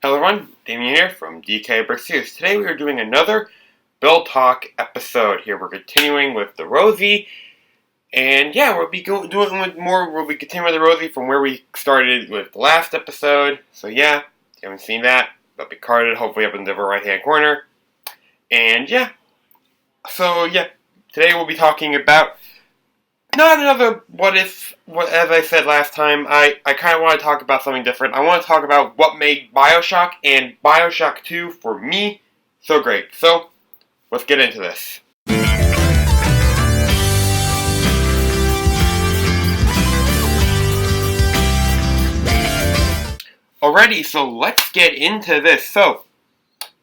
Hello everyone, Damien here from DKBrickStudios. Today we are doing another Build Talk episode here. We're continuing with the Rosie, and yeah, we'll be continuing with the Rosie from where we started with the last episode. So yeah, if you haven't seen that, that'll be carded hopefully up in the right hand corner. And yeah, today we'll be talking about not another as I said last time, I kind of want to talk about something different. I want to talk about what made BioShock and BioShock 2 for me so great. So, let's get into this. Alrighty, so let's get into this. So,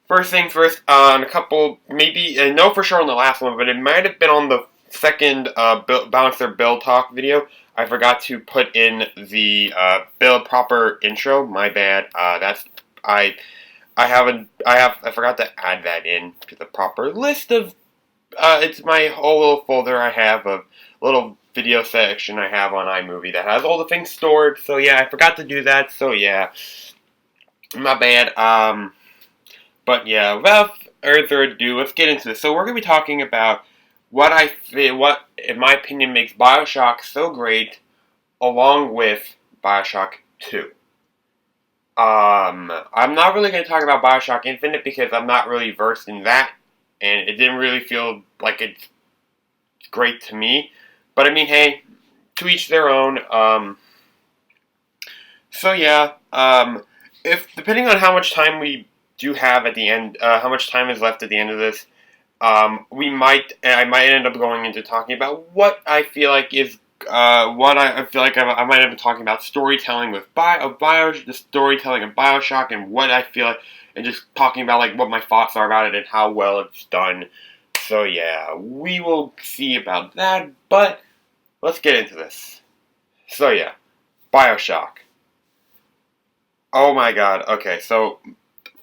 first things first, on a couple, maybe, I know for sure on the last one, but it might have been on the second Bouncer Build Talk video. I forgot to put in the build proper intro. My bad. I forgot to add that in to the proper list of. It's my whole little folder I have of little video section I have on iMovie that has all the things stored. So yeah, I forgot to do that. So yeah, my bad. But yeah, without further ado, let's get into this. So we're gonna be talking about what in my opinion makes BioShock so great, along with BioShock 2. I'm not really going to talk about BioShock Infinite because I'm not really versed in that, and it didn't really feel like it's great to me. But I mean, hey, to each their own. So yeah, if depending on how much time we do have at the end, how much time is left at the end of this, I might end up going into talking about what I feel like is I feel like I might have been talking about storytelling with the storytelling of BioShock, and what I feel like, and just talking about like what my thoughts are about it and how well it's done. So yeah, we will see about that, but let's get into this. So yeah, BioShock. Oh my god. Okay, so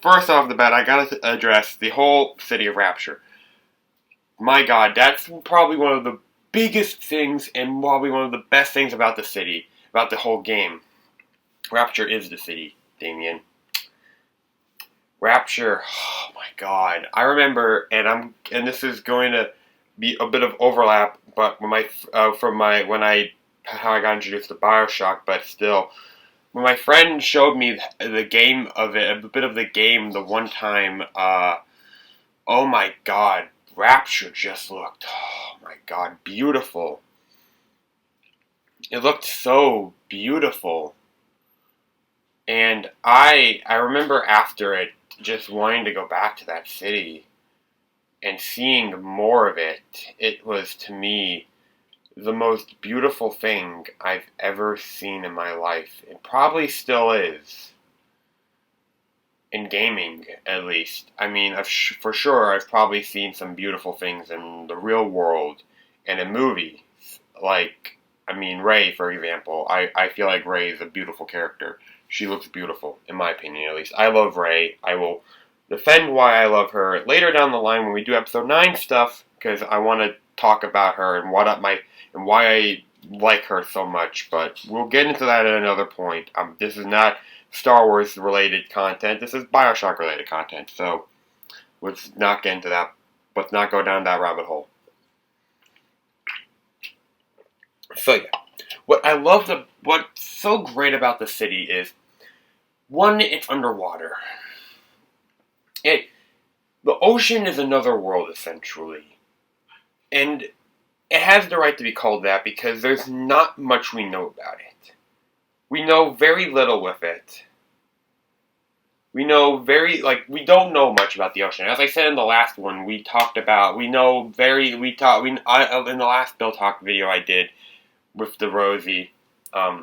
first off the bat, I gotta address the whole city of Rapture. My god, that's probably one of the biggest things and probably one of the best things about the city, about the whole game. Rapture is the city, Damien. Rapture, oh my god. I remember, and this is going to be a bit of overlap, but how I got introduced to BioShock, but still, when my friend showed me the game of it, a bit of the game the one time, oh my god, Rapture just looked, oh my god, beautiful. It looked so beautiful. And I remember after it just wanting to go back to that city and seeing more of it. It was, to me, the most beautiful thing I've ever seen in my life. It probably still is. In gaming, at least. I mean, for sure, I've probably seen some beautiful things in the real world and in movies. Like, I mean, Rey, for example. I feel like Rey is a beautiful character. She looks beautiful, in my opinion, at least. I love Rey. I will defend why I love her later down the line when we do episode 9 stuff, because I want to talk about her and why I like her so much. But we'll get into that at another point. This is not Star Wars related content. This is BioShock related content. So let's not get into that. Let's not go down that rabbit hole. So yeah, what's so great about the city is, one, it's underwater. The ocean is another world essentially, and it has the right to be called that because there's not much we know about it. We know very little with it. We don't know much about the ocean. As I said in the last one, in the last Build Talk video I did with the Rosie, we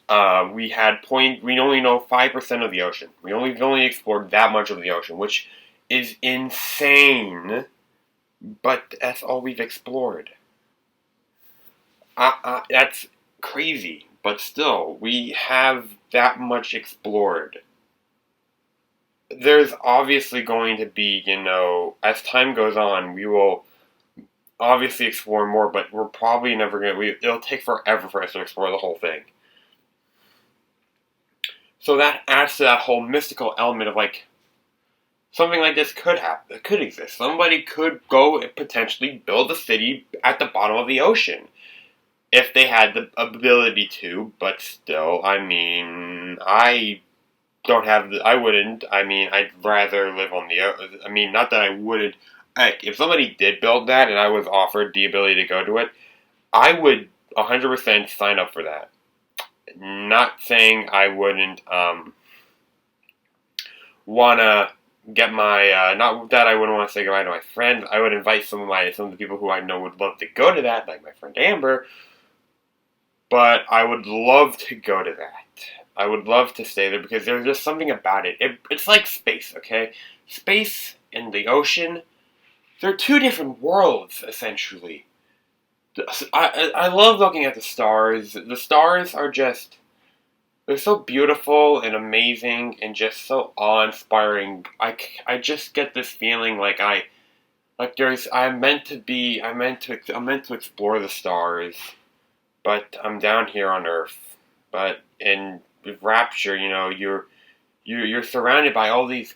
only know 5% of the ocean. We've only explored that much of the ocean, which is insane, but that's all we've explored. That's crazy, but still, we have that much explored. There's obviously going to be, as time goes on, we will obviously explore more, but we're probably never it'll take forever for us to explore the whole thing. So that adds to that whole mystical element of like, something like this could happen, could exist. Somebody could go and potentially build a city at the bottom of the ocean if they had the ability to. But still, I mean, I don't have the. I wouldn't. I mean, I'd rather live on the. I mean, not that I wouldn't. Like, if somebody did build that and I was offered the ability to go to it, I would 100% sign up for that. Not saying I wouldn't wanna get my not that I wouldn't want to say goodbye to my friends. I would invite some of the people who I know would love to go to that, like my friend Amber. But I would love to go to that. I would love to stay there because there's just something about it. It's like space, okay? Space and the ocean, they're two different worlds essentially. I love looking at the stars. The stars are just, they're so beautiful and amazing and just so awe-inspiring. I just get this feeling like I'm meant to explore the stars, but I'm down here on Earth. But in Rapture, you know, you're surrounded by all these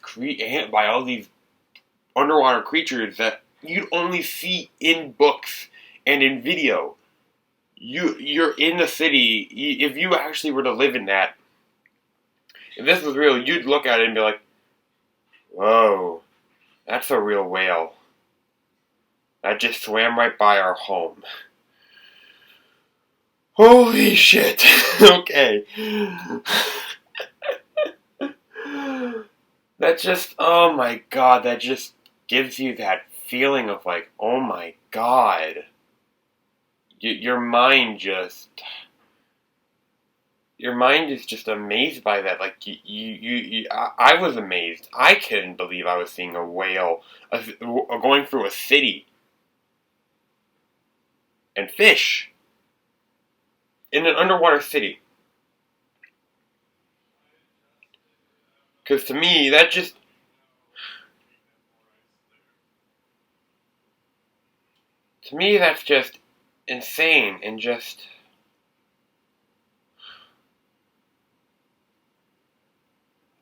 underwater creatures that you only see in books and in video. You're in the city. If you actually were to live in that, if this was real, you'd look at it and be like, "Whoa, that's a real whale. That just swam right by our home." Holy shit. Okay. That just, oh my god, that just gives you that feeling of like, oh my god. Your mind just, your mind is just amazed by that. Like, I was amazed. I couldn't believe I was seeing a whale going through a city and fish in an underwater city. Because to me, that's just insane and just.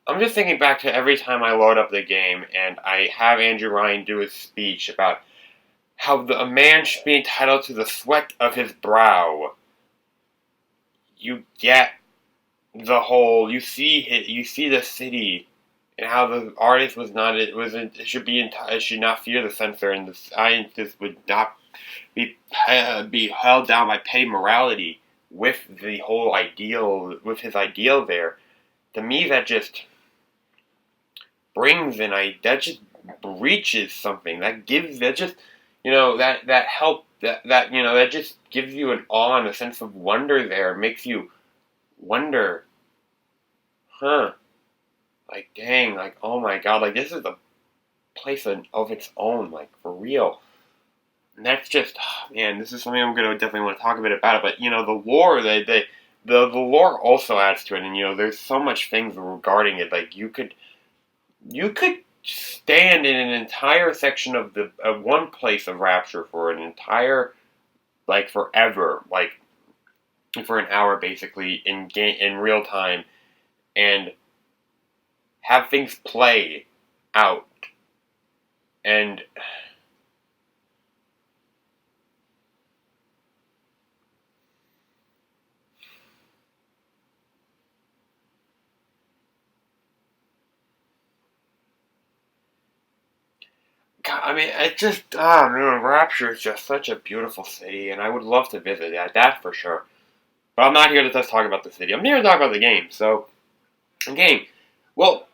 I'm just thinking back to every time I load up the game and I have Andrew Ryan do his speech about how a man should be entitled to the sweat of his brow. You get the whole. You see the city and how the artist was not. It should be. It should not fear the censor, and the scientist would not be held down by petty morality with the whole ideal, with his ideal there. To me, that just brings that just reaches something that just, you know, that help that you know, that just gives you an awe and a sense of wonder there. It makes you wonder, huh? Like, dang, like, oh my god, like, this is a place of its own, like, for real. And that's just, man, this is something I'm gonna definitely want to talk a bit about. But you know, the lore, the lore also adds to it, and you know, there's so much things regarding it. Like, you could stand in an entire section of one place of Rapture for an entire, like, forever, like for an hour basically in real time, and have things play out. And God, I mean, it just, man, Rapture is just such a beautiful city, and I would love to visit that for sure. But I'm not here to just talk about the city. I'm here to talk about the game. So, the game. Well,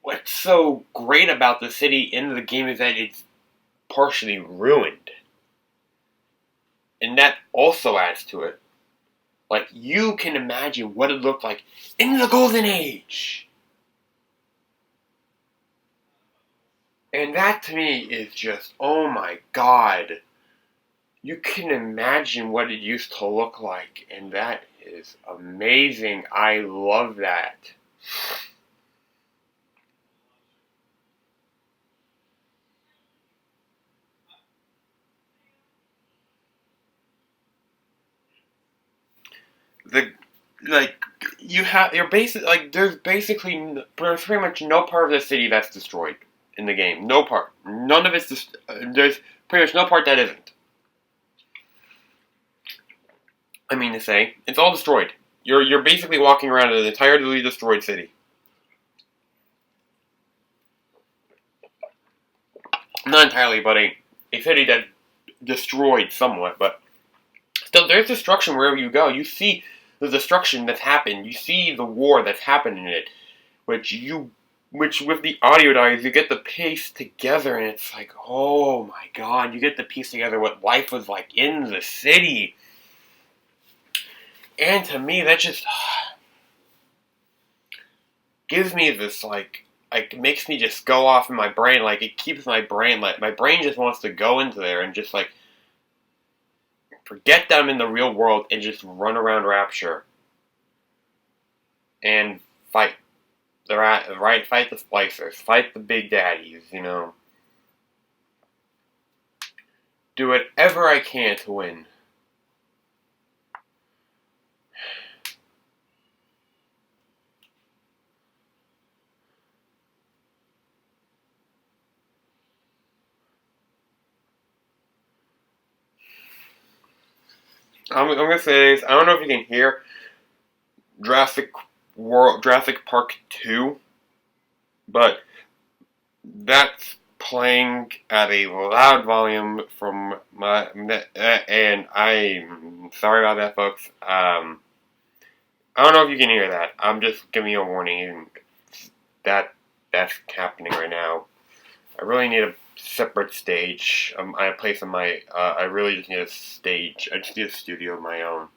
what's so great about the city in the game is that it's partially ruined. And that also adds to it. Like, you can imagine what it looked like in the Golden Age. And that to me is just, oh my god. You can imagine what it used to look like, and that is amazing. I love that. The like you're basically like there's pretty much no part of the city that's destroyed in the game. No part. None of it's there's pretty much no part that isn't. I mean to say, it's all destroyed. You're basically walking around an entirely destroyed city. Not entirely, but a city that destroyed somewhat, but still there's destruction wherever you go. You see the destruction that's happened. You see the war that's happened in it, which with the audio diaries you get the piece together, and it's like, oh my god, you get the piece together what life was like in the city. And to me, that just gives me this like makes me just go off in my brain. Like it keeps my brain my brain just wants to go into there and just like forget them in the real world and just run around Rapture and fight fight the splicers, fight the Big Daddies, do whatever I can to win. I'm gonna say this. I don't know if you can hear Jurassic Park 2, but that's playing at a loud volume from and I'm sorry about that, folks. I don't know if you can hear that. I'm just giving you a warning that's happening right now. I really need a separate stage. I have a place in my. I really just need a stage. I just need a studio of my own.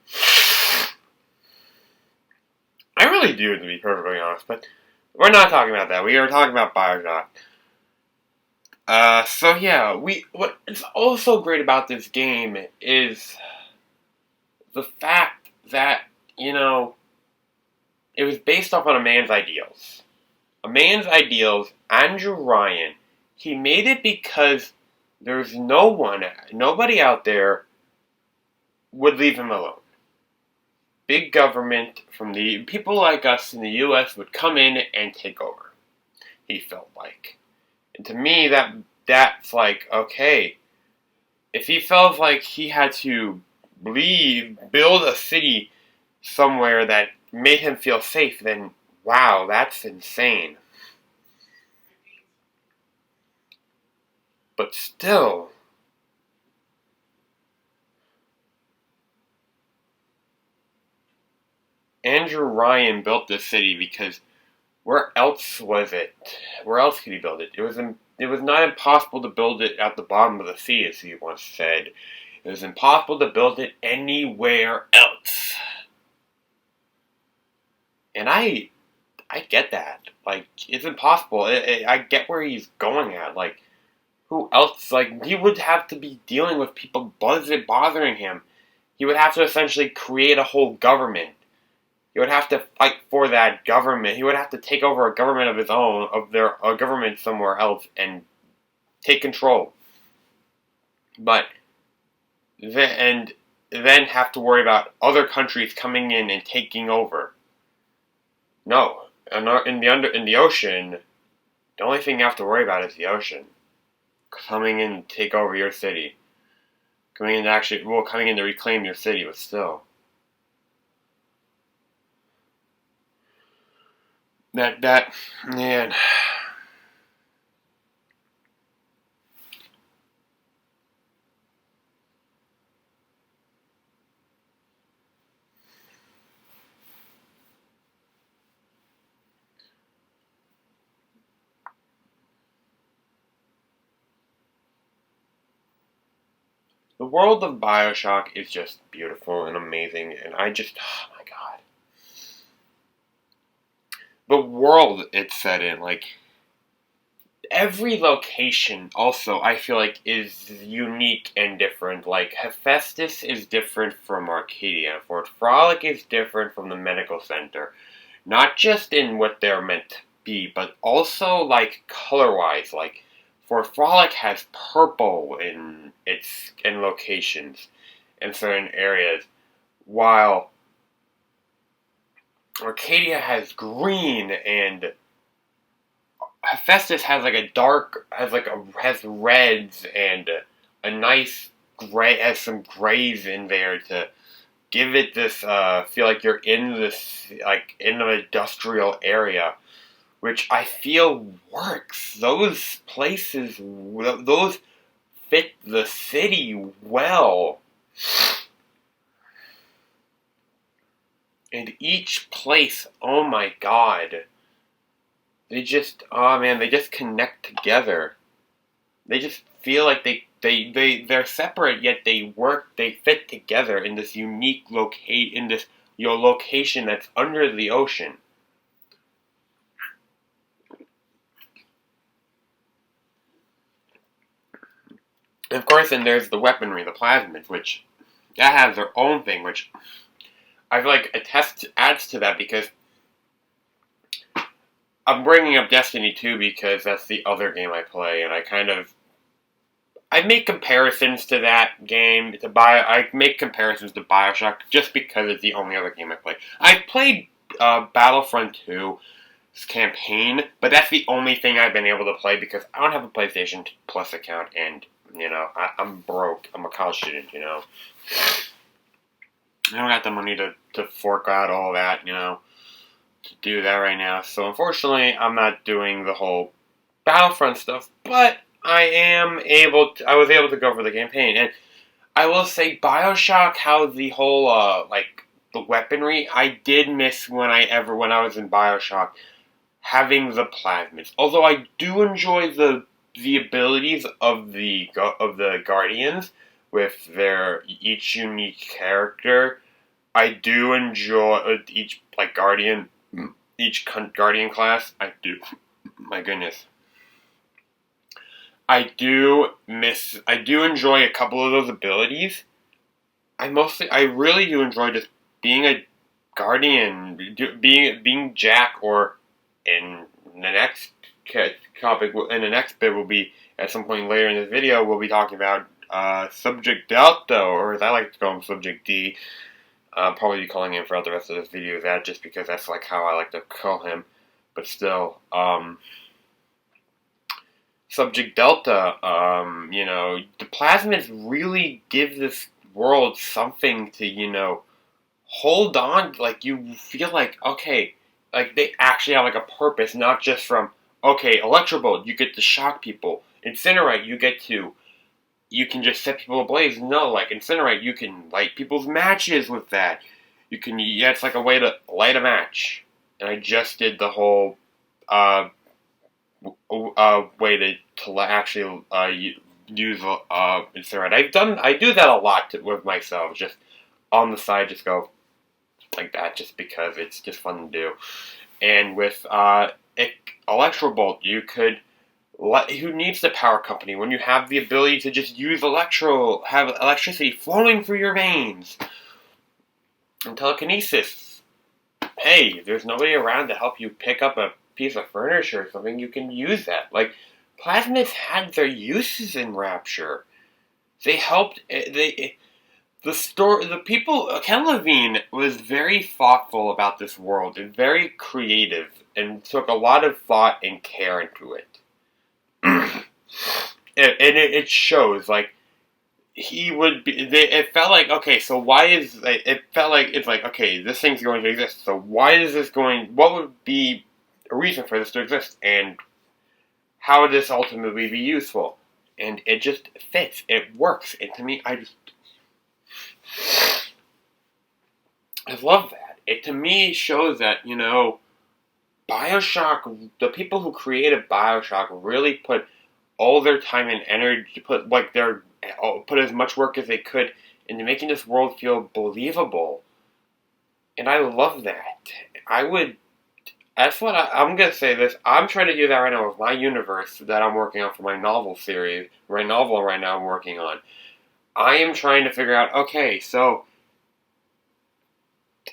I really do, to be perfectly honest. But we're not talking about that. We are talking about BioShock. So yeah, what is also great about this game is the fact that, it was based off on a man's ideals. A man's ideals, Andrew Ryan, he made it because there's nobody out there would leave him alone. Big government from the people like us in the US would come in and take over, he felt like. And to me, that's like, okay, if he felt like he had to build a city somewhere that made him feel safe, then wow, that's insane. But still, Andrew Ryan built this city because where else was it? Where else could he build it? It was not impossible to build it at the bottom of the sea, as he once said. It was impossible to build it anywhere else. And I get that. Like, it's impossible. I get where he's going at. Like, who else? Like, he would have to be dealing with people bothering him. He would have to essentially create a whole government. He would have to fight for that government. He would have to take over a government of his own, a government somewhere else, and take control. But then have to worry about other countries coming in and taking over. No, in the ocean, the only thing you have to worry about is the ocean coming in to take over your city, coming in to reclaim your city, but still. Man. The world of BioShock is just beautiful and amazing, and oh my god. The world it's set in, like, every location also, I feel like, is unique and different. Like, Hephaestus is different from Arcadia. Fort Frolic is different from the medical center. Not just in what they're meant to be, but also, like, color-wise. Like, Fort Frolic has purple in locations in certain areas, while Arcadia has green, and Hephaestus has like a dark, has reds and a nice gray, has some grays in there to give it this feel like you're in this like in an industrial area, which I feel works. Those places, those fit the city well. And each place, oh my god, they just connect together. They just feel like they're separate, yet they fit together in this unique in this location that's under the ocean. And of course, then there's the weaponry, the plasmids, which that has their own thing, which I feel like adds to that because I'm bringing up Destiny 2 because that's the other game I play, and I make comparisons to that game. I make comparisons to BioShock just because it's the only other game I play. I played Battlefront 2's campaign, but that's the only thing I've been able to play because I don't have a PlayStation Plus account, and I'm broke. I'm a college student. I don't got the money to fork out all that. To do that right now. So unfortunately, I'm not doing the whole Battlefront stuff, but I was able to go for the campaign. And I will say BioShock, how the whole the weaponry, I did miss when I was in BioShock having the plasmids. Although I do enjoy the abilities of the Guardians with their each unique character. I do enjoy each Guardian class. I do. My goodness. I do enjoy a couple of those abilities. I really do enjoy just being a Guardian, being Jack, or in the next topic, in the next bit will be, at some point later in this video, we'll be talking about Subject Delta, or as I like to call him, Subject D. I'll probably be calling him throughout the rest of this video that, just because that's like how I like to call him. But still, Subject Delta, the plasmids really give this world something to, hold on. Like, you feel like, okay, like they actually have like a purpose, not just from, okay, Electrobolt, you get to shock people. Incinerate, you can just set people ablaze. No, like Incinerate, you can light people's matches with that. It's like a way to light a match. And I just did the whole way to actually use Incinerate. I do that a lot with myself, just on the side, just go like that, just because it's just fun to do. And with Electrobolt, who needs the power company when you have the ability to just have electricity flowing through your veins? And telekinesis. Hey, there's nobody around to help you pick up a piece of furniture or something, you can use that. Like, plasmids had their uses in Rapture. They helped. The people. Ken Levine was very thoughtful about this world and very creative, and took a lot of thought and care into it. It shows, like, he would be. It felt like, okay, so why is it felt like it's like, okay, this thing's going to exist. So why is this going? What would be a reason for this to exist, and how would this ultimately be useful? And it just fits. It works. And to me, I love that. It to me shows that, BioShock, the people who created BioShock really put all their time and energy, put as much work as they could into making this world feel believable. And I love that. I'm going to say this. I'm trying to do that right now with my universe that I'm working on for my novel series. My novel right now I'm working on. I am trying to figure out, okay, so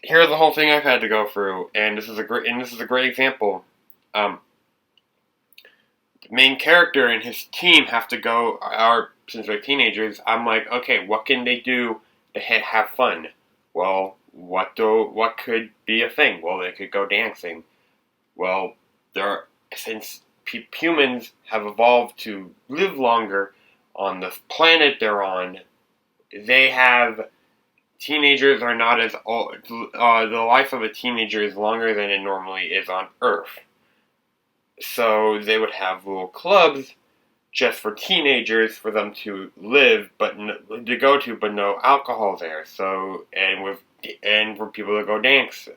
here's the whole thing I've had to go through, and this is a great example. The main character and his team have to go, since they're teenagers, I'm like, okay, what can they do to have fun? Well, what could be a thing? Well, they could go dancing. Well, since humans have evolved to live longer on the planet they're on, they have teenagers are not as old. The life of a teenager is longer than it normally is on Earth. So they would have little clubs just for teenagers for them to live, to go to, but no alcohol there. So and for people to go dance.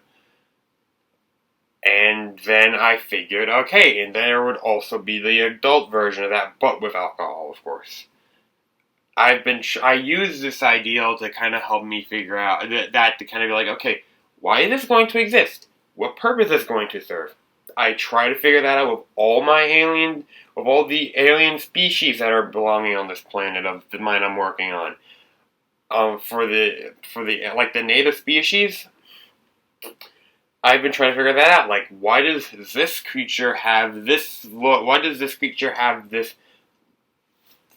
And then I figured, okay, and there would also be the adult version of that, but with alcohol, of course. I use this ideal to kind of help me figure out that to kind of be like, okay, why is this going to exist? What purpose is it going to serve? I try to figure that out with all the alien species that are belonging on this planet of the mine I'm working on. For the native species, I've been trying to figure that out. Like, why does this creature have this look? Why does this creature have this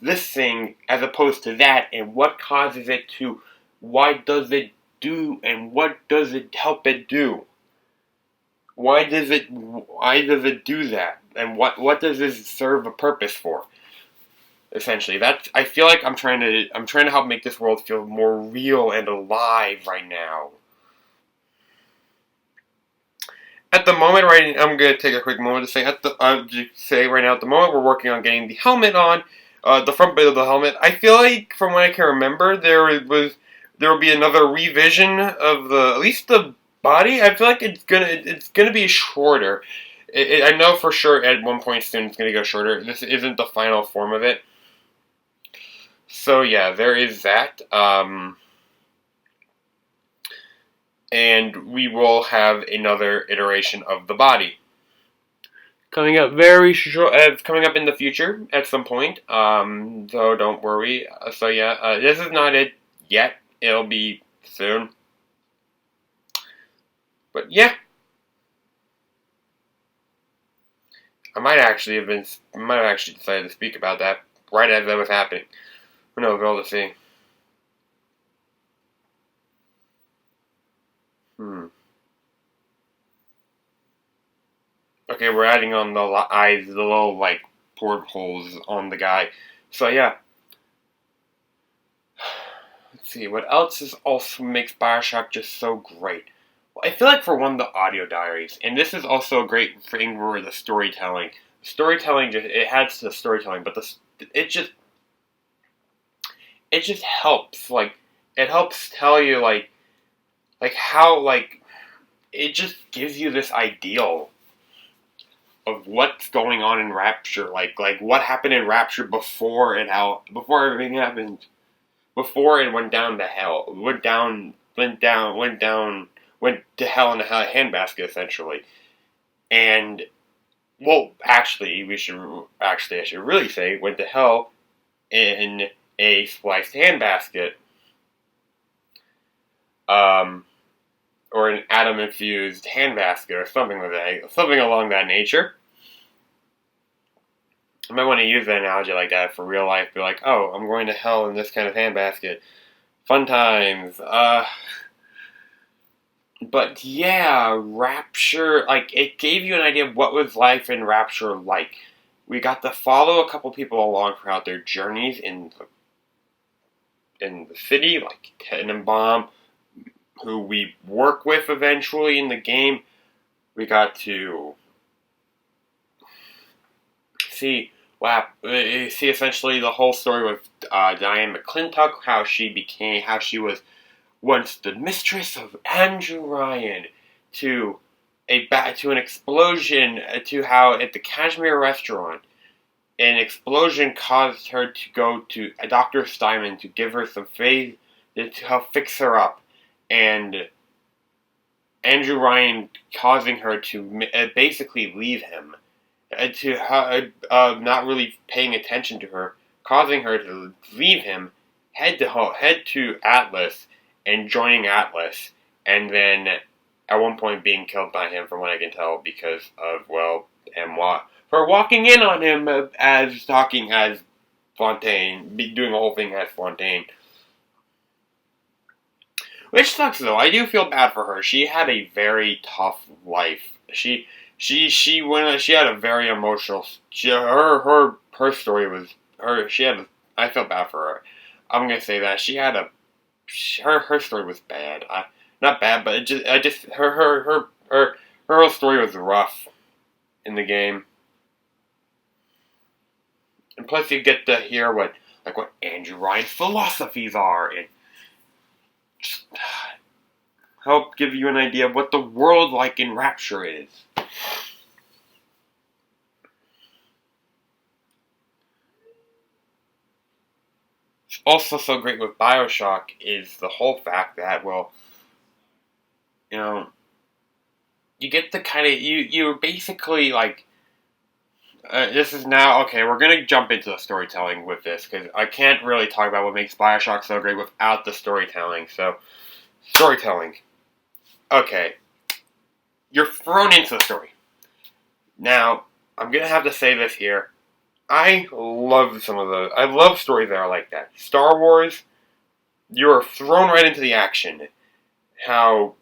thing as opposed to that? And what causes it to? Why does it do? And what does it help it do? Why does it do that? And what does this serve a purpose for? Essentially, I feel like I'm trying to help make this world feel more real and alive right now. At the moment, right, I'm going to take a quick moment to say, right now, at the moment we're working on getting the helmet on, the front bit of the helmet. I feel like, from what I can remember, there will be another revision of at least the body. I feel like it's gonna be shorter. I know for sure at one point soon it's gonna go shorter. This isn't the final form of it. So yeah, there is that. And we will have another iteration of the body coming up coming up in the future at some point. So don't worry. So yeah, this is not it yet. It'll be soon. But yeah, I might have actually decided to speak about that right as that was happening. Who knows? We'll see. Okay, we're adding on the eyes, the little, like, portholes on the guy. So, yeah. Let's see, what else also makes BioShock just so great? Well, I feel like, for one, the audio diaries. And this is also a great thing for the storytelling. Storytelling, it adds to the storytelling, but it just helps. Like, it helps tell you, how, it just gives you this ideal of what's going on in Rapture, like what happened in Rapture before everything happened, before it went down to hell, went to hell in a handbasket essentially, and well, actually, I should really say went to hell in a spliced handbasket, or an atom-infused handbasket, or something along that nature. I might want to use an analogy like that for real life. Be like, oh, I'm going to hell in this kind of handbasket. Fun times. But yeah, Rapture, it gave you an idea of what was life in Rapture like. We got to follow a couple people along throughout their journeys in the city, like Tenenbaum, who we work with eventually in the game. We got to see essentially the whole story with Diane McClintock, how she was once the mistress of Andrew Ryan, to an explosion, to how at the Kashmir restaurant, an explosion caused her to go to Dr. Steinman to give her some faith to help fix her up, and Andrew Ryan causing her to basically leave him, to not really paying attention to her, causing her to leave him, head to Atlas, and joining Atlas, and then at one point being killed by him, from what I can tell, because of, for walking in on him as talking as Fontaine, doing the whole thing as Fontaine. Which sucks though. I do feel bad for her. She had a very tough life. She had a very emotional. Her story was her. She had. I feel bad for her. I'm gonna say that she had a. Her story was bad. Not bad, but her whole story was rough in the game. And plus, you get to hear what Andrew Ryan's philosophies are, and just help give you an idea of what the world like in Rapture is. Also, so great with BioShock is the whole fact that, well, you know, you get the kind of you're basically like. This is now, okay, we're going to jump into the storytelling with this, because I can't really talk about what makes BioShock so great without the storytelling. So, storytelling. Okay. You're thrown into the story. Now, I'm going to have to say this here. I love some of those. I love stories that are like that. Star Wars, you're thrown right into the action. How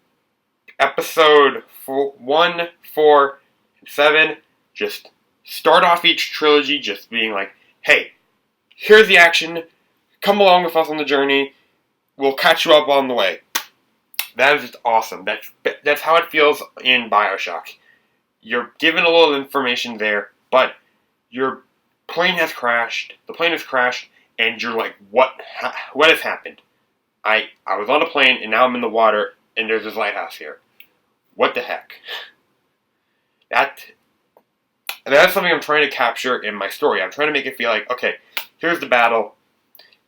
episode 1, 4, and 7 just start off each trilogy just being like, hey, here's the action, come along with us on the journey, we'll catch you up on the way. That is just awesome. That's how it feels in BioShock. You're given a little information there, but your plane has crashed, and you're like, what has happened? I was on a plane, and now I'm in the water, and there's this lighthouse here. What the heck? That's something I'm trying to capture in my story. I'm trying to make it feel like, okay, here's the battle.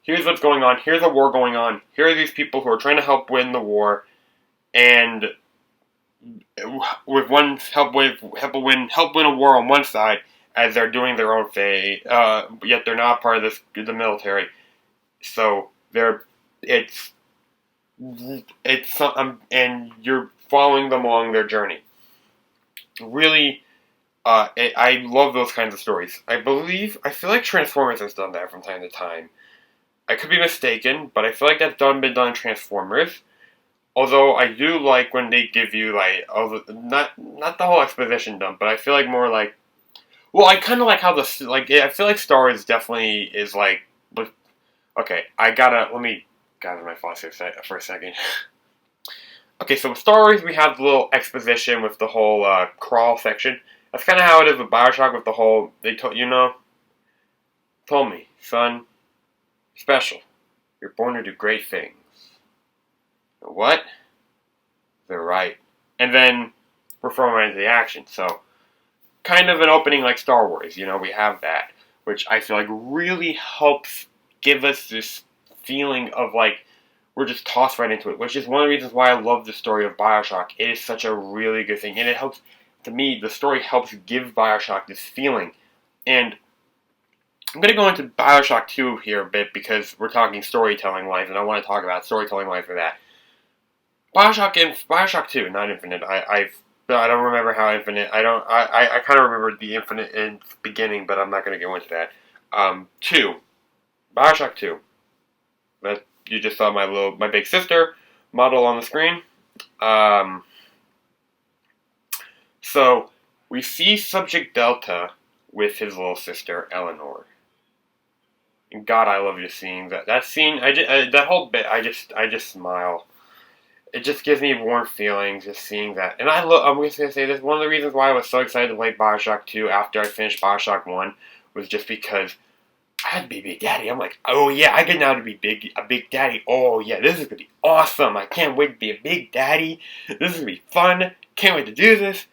Here's what's going on. Here's a war going on. Here are these people who are trying to help win the war, and with one help win a war on one side as they're doing their own thing. Yet they're not part of the military. So it's and you're following them along their journey. Really. I love those kinds of stories. I feel like Transformers has done that from time to time. I could be mistaken, but I feel like that's been done in Transformers. Although I do like when they give you not the whole exposition dump, but I feel like more like, well, I kind of like how I feel like Star Wars definitely is like, but okay, let me gather my thoughts here for a second. Okay, so with Star Wars we have the little exposition with the whole crawl section. That's kind of how it is with BioShock with the whole, told me, son, special. You're born to do great things. What? They're right. And then we're thrown right into the action. So, kind of an opening like Star Wars, we have that. Which I feel like really helps give us this feeling of like, we're just tossed right into it. Which is one of the reasons why I love the story of BioShock. It is such a really good thing. And it helps. To me, the story helps give BioShock this feeling. And I'm going to go into BioShock 2 here a bit because we're talking storytelling-wise, and I want to talk about storytelling-wise for that. BioShock 2, not Infinite. I don't remember how Infinite. I kind of remember the Infinite in the beginning, but I'm not going to go into that. BioShock 2. That you just saw my big sister model on the screen. So, we see Subject Delta with his little sister, Eleanor. And God, I love just seeing that. That scene, that whole bit, I just smile. It just gives me warm feelings just seeing that. And I'm just going to say this, one of the reasons why I was so excited to play BioShock 2 after I finished BioShock 1 was just because I had to be Big Daddy. I'm like, oh yeah, I get now to be a Big Daddy. Oh yeah, this is going to be awesome. I can't wait to be a Big Daddy. This is going to be fun. Can't wait to do this.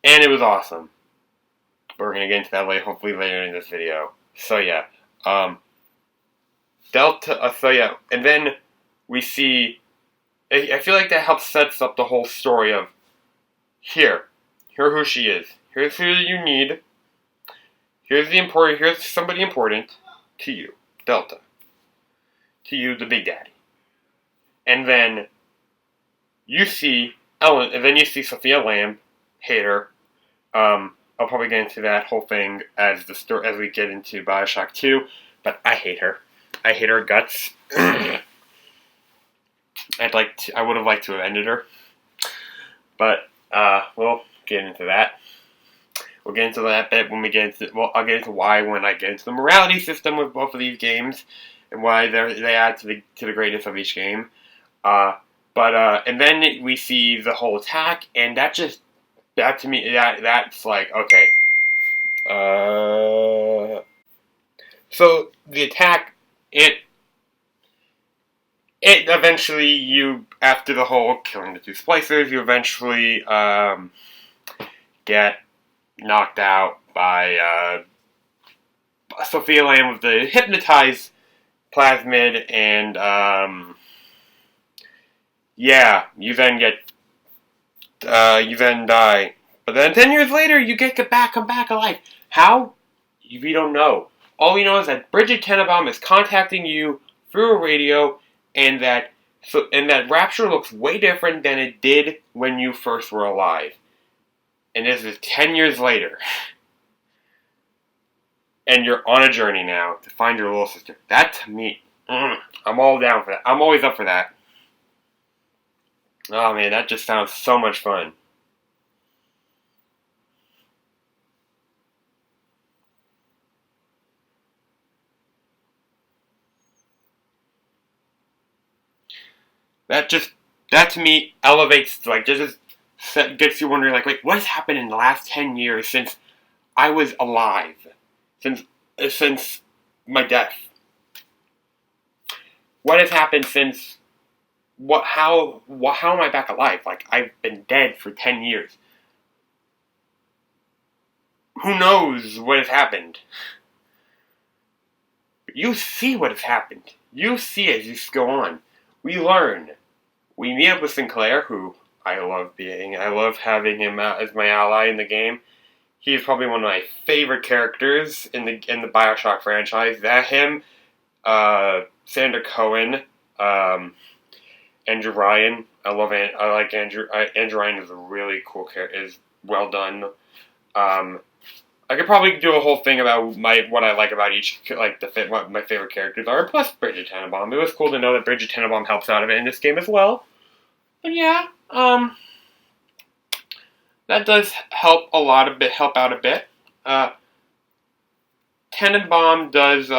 And it was awesome. But we're going to get into that hopefully later in this video. So yeah. And then we see, I feel like that helps sets up the whole story of, here who she is. Here's who you need. Here's somebody important to you, Delta. To you, the Big Daddy. And then you see Ellen, and then you see Sophia Lamb, hate her. I'll probably get into that whole thing as we get into BioShock 2, but I hate her. I hate her guts. I would have liked to have ended her, but we'll get into that. We'll get into that bit when we get into. Well, I'll get into why when I get into the morality system with both of these games, and why they add to the greatness of each game. And then we see the whole attack, and that to me that's like okay. So the attack, it eventually after the whole killing the two splicers, you eventually get knocked out by Sophia Lamb with the hypnotized plasmid, and you then die. But then 10 years later, you come back alive. How? We don't know. All we know is that Bridget Tenenbaum is contacting you through a radio, and that Rapture looks way different than it did when you first were alive. And this is 10 years later. And you're on a journey now to find your little sister. That, to me, I'm all down for that. I'm always up for that. Oh man, that just sounds so much fun. That to me elevates, like, just gets you wondering, like, what has happened in the last 10 years since I was alive? Since my death? What has happened since, how am I back alive? Like, I've been dead for 10 years. Who knows what has happened? But you see what has happened. You see as you go on. We learn. We meet up with Sinclair, who I love having him as my ally in the game. He's probably one of my favorite characters in the BioShock franchise. That him, Sander Cohen, Andrew Ryan. I like Andrew. Andrew Ryan is a really cool character. Is well done. I could probably do a whole thing about what I like about each, like what my favorite characters are. Plus Bridget Tenenbaum. It was cool to know that Bridget Tenenbaum helps out of it in this game as well. But yeah, that does help out a bit. Tenenbaum does,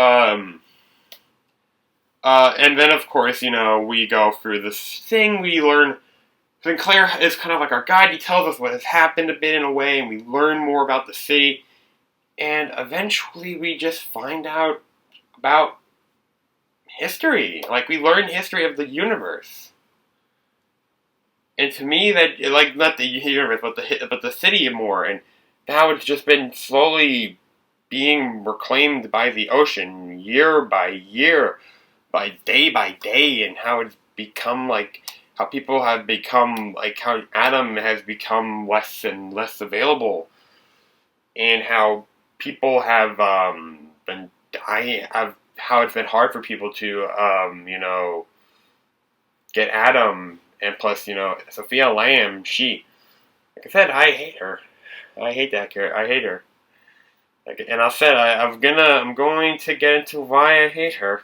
and then of course, we go through this thing, we learn, Sinclair is kind of like our guide, he tells us what has happened a bit in a way, and we learn more about the city, and eventually we just find out about history, like we learn history of the universe. And to me, that, like, not the universe, but the city more, and how it's just been slowly being reclaimed by the ocean, year by year, by day, and how it's become, like, how people have become, like, how Adam has become less and less available, and how people have been dying, how it's been hard for people to, get Adam. And plus, Sophia Lamb, like I said, I hate her. I hate that character. I hate her. And I said I'm going to get into why I hate her.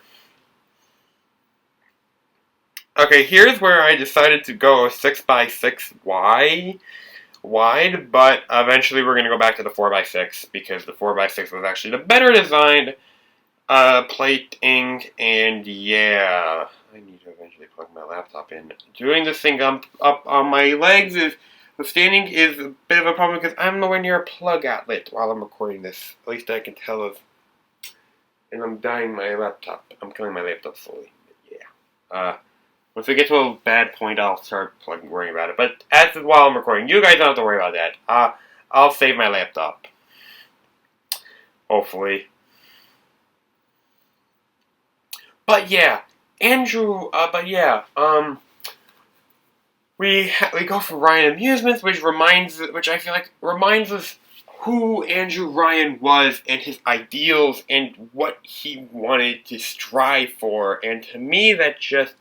Okay, here's where I decided to go 6x6 wide, but eventually we're gonna go back to the 4x6 because the 4x6 was actually the better designed plating, and yeah. I need to eventually plug my laptop in. Doing this thing up on my legs the standing is a bit of a problem because I'm nowhere near a plug outlet while I'm recording this. At least I can tell and I'm dying my laptop. I'm killing my laptop slowly. Yeah. Once we get to a bad point, I'll start worrying about it. But while I'm recording, you guys don't have to worry about that. I'll save my laptop. Hopefully. But yeah. Andrew, we go for Ryan Amusements, which I feel like reminds us who Andrew Ryan was and his ideals and what he wanted to strive for, and to me that just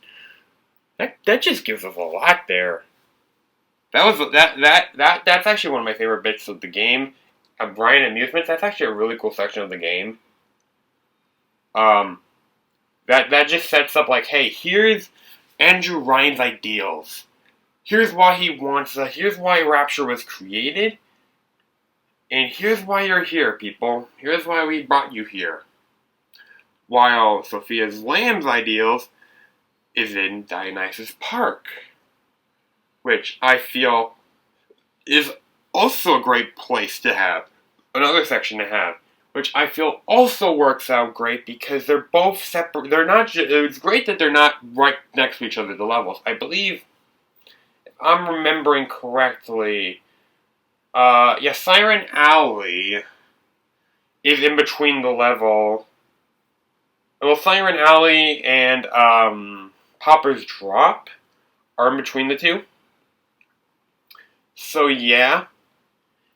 gives us a lot there. That's actually one of my favorite bits of the game. Ryan Amusements, that's actually a really cool section of the game. That just sets up, like, hey, here's Andrew Ryan's ideals. Here's why he wants. Here's why Rapture was created, and here's why you're here, people. Here's why we brought you here. While Sophia Lamb's ideals is in Dionysus Park, which I feel is also a great place to have, another section to have, which I feel also works out great because they're both separate. They're not. It's great that they're not right next to each other, the levels. I believe, if I'm remembering correctly, Siren Alley is in between the level. Well, Siren Alley and Popper's Drop are in between the two. So yeah,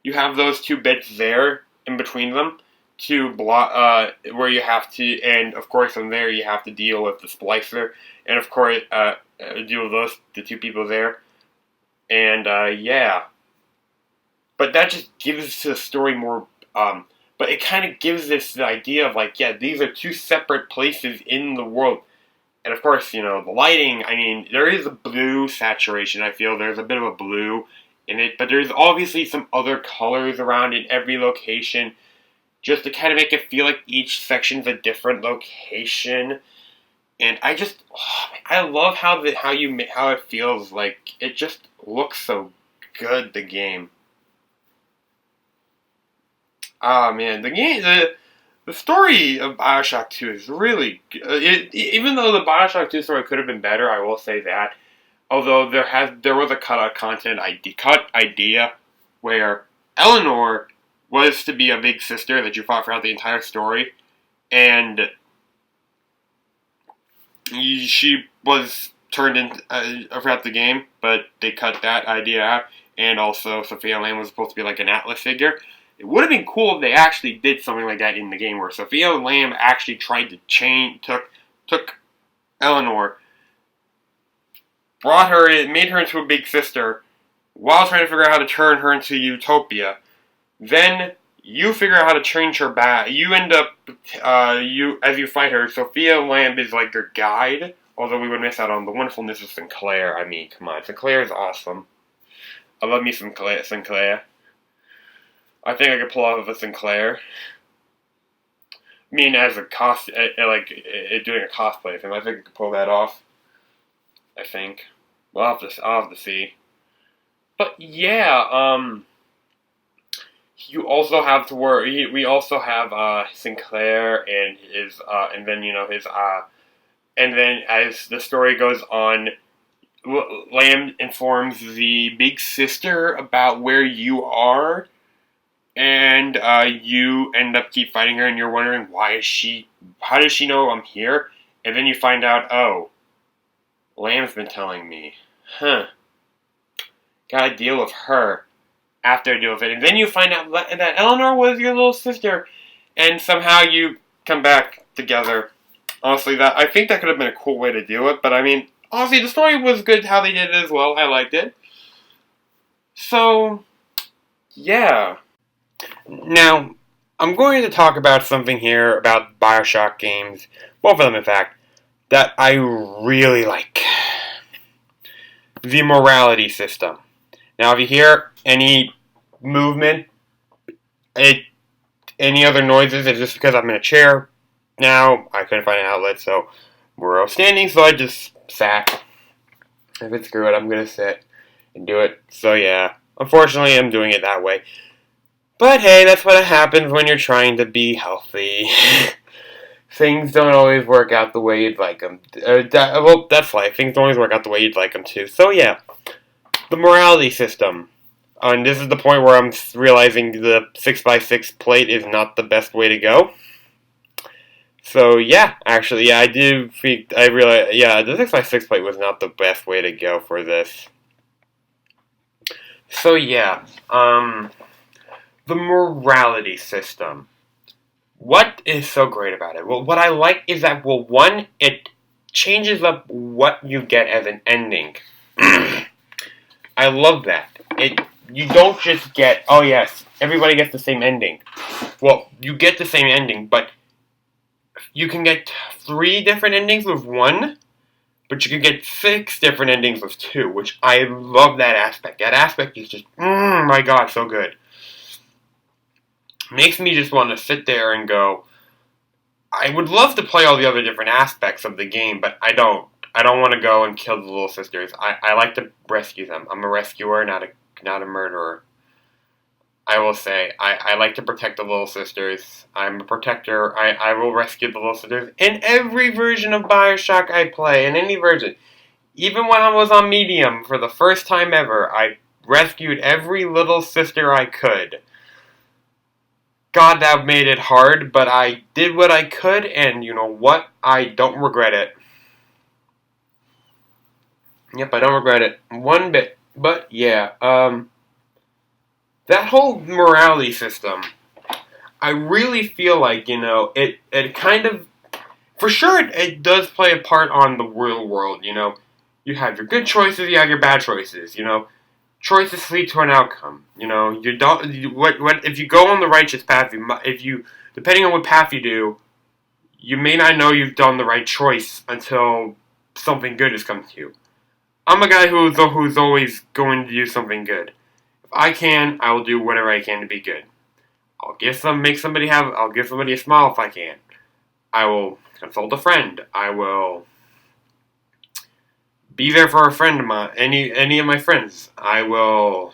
you have those two bits there in between them to block, where you have to, and of course from there you have to deal with the splicer, and of course deal with the two people there, and yeah. But that just gives the story more, but it kind of gives this the idea of like, yeah, these are two separate places in the world. And of course, you know, the lighting, I mean, there is a blue saturation, I feel. There's a bit of a blue in it, but there's obviously some other colors around in every location, just to kind of make it feel like each section's a different location. And I just, I love how it feels like. It just looks so good, the game. Ah, man, the story of BioShock 2 is really good. Even though the BioShock 2 story could have been better, I will say that. Although there was a cut idea where Eleanor was to be a big sister that you fought throughout the entire story, and she was turned in throughout the game, but they cut that idea out. And also, Sophia Lamb was supposed to be like an Atlas figure. It would have been cool if they actually did something like that in the game, where Sophia Lamb actually tried to took Eleanor, brought her in, made her into a big sister, while trying to figure out how to turn her into Utopia. Then you figure out how to change her back. You end up, as you fight her, Sophia Lamb is like your guide. Although we would miss out on the wonderfulness of Sinclair. I mean, come on, Sinclair is awesome. I love me Sinclair. I think I could pull off a Sinclair. I mean, as a doing a cosplay of him, I think I could pull that off. I think. I'll have to see. But yeah, you also have to worry. We also have Sinclair and his, and then you know his, and then as the story goes on, Lamb informs the big sister about where you are. And you end up keep fighting her, and you're wondering how does she know I'm here? And then you find out, oh, Lamb's been telling me. Huh. Gotta deal with her after I deal with it. And then you find out that Eleanor was your little sister, and somehow you come back together. Honestly, I think that could have been a cool way to do it, but I mean, honestly, the story was good how they did it as well. I liked it. So, yeah. Now, I'm going to talk about something here about BioShock games, both of them in fact, that I really like. The morality system. Now, if you hear any movement, any other noises, it's just because I'm in a chair. Now, I couldn't find an outlet, so we're all standing, so I just sat. If it's screw it, I'm going to sit and do it. So yeah, unfortunately, I'm doing it that way. But hey, that's what happens when you're trying to be healthy. Things don't always work out the way you'd like them. Well, that's life. Things don't always work out the way you'd like them to. So yeah, the morality system. And this is the point where I'm realizing the 6x6 plate is not the best way to go. So yeah, actually, yeah, I realize, yeah, the 6x6 plate was not the best way to go for this. So yeah, the morality system. What is so great about it? Well, what I like is that, well, one, it changes up what you get as an ending. I love that. You don't just get, oh yes, everybody gets the same ending. Well, you get the same ending, but you can get 3 different endings with one but you can get 6 different endings with 2, which I love that aspect. That aspect is just, my god, so good. Makes me just want to sit there and go, I would love to play all the other different aspects of the game, but I don't. I don't want to go and kill the little sisters. I like to rescue them. I'm a rescuer, not a murderer. I will say, I like to protect the little sisters. I'm a protector. I will rescue the little sisters. In every version of BioShock I play, in any version, even when I was on medium for the first time ever, I rescued every little sister I could. God, that made it hard, but I did what I could, and you know what? I don't regret it. Yep, I don't regret it one bit. But yeah, that whole morality system, I really feel like, it kind of, for sure it does play a part on the real world, You have your good choices, you have your bad choices, Choices lead to an outcome, You don't, what if you go on the righteous path, depending on what path you do, you may not know you've done the right choice until something good has come to you. I'm a guy who's always going to do something good. If I can, I will do whatever I can to be good. I'll give somebody a smile if I can. I will consult a friend. I will be there for a friend of mine, any of my friends. I will,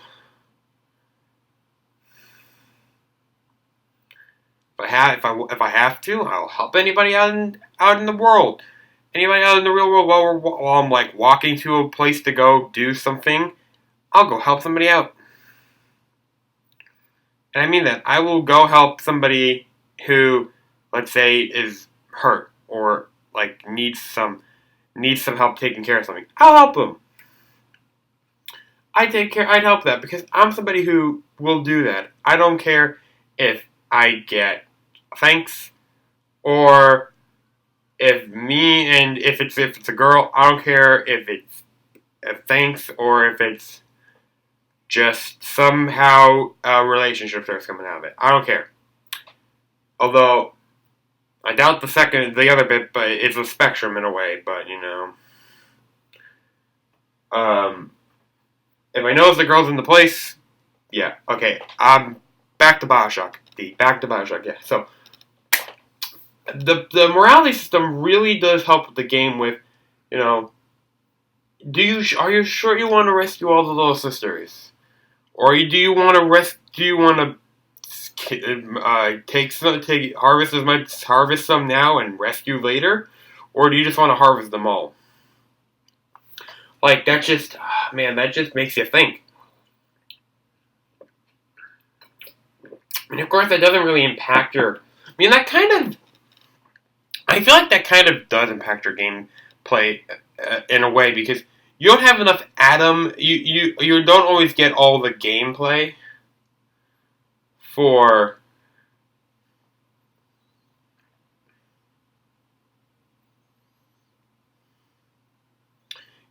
if I have to, I'll help anybody out in the world. Anybody out in the real world while I'm like walking to a place to go do something, I'll go help somebody out. And I mean that. I will go help somebody who, let's say, is hurt or like needs some help taking care of something. I'll help them. I'd help that because I'm somebody who will do that. I don't care if I get thanks or if it's a girl. I don't care if it's thanks or if it's just somehow a relationship starts coming out of it. I don't care. Although I doubt the other bit, but it's a spectrum in a way. But if I know if the girl's in the place, yeah, okay. Back to BioShock. Yeah. So the morality system really does help with the game. With are you sure you want to rescue all the little sisters, or do you want to harvest some now and rescue later, or do you just want to harvest them all? Like that just makes you think. And of course, that doesn't really impact your. I feel like that kind of does impact your gameplay in a way because you don't have enough Atom. You don't always get all the gameplay for.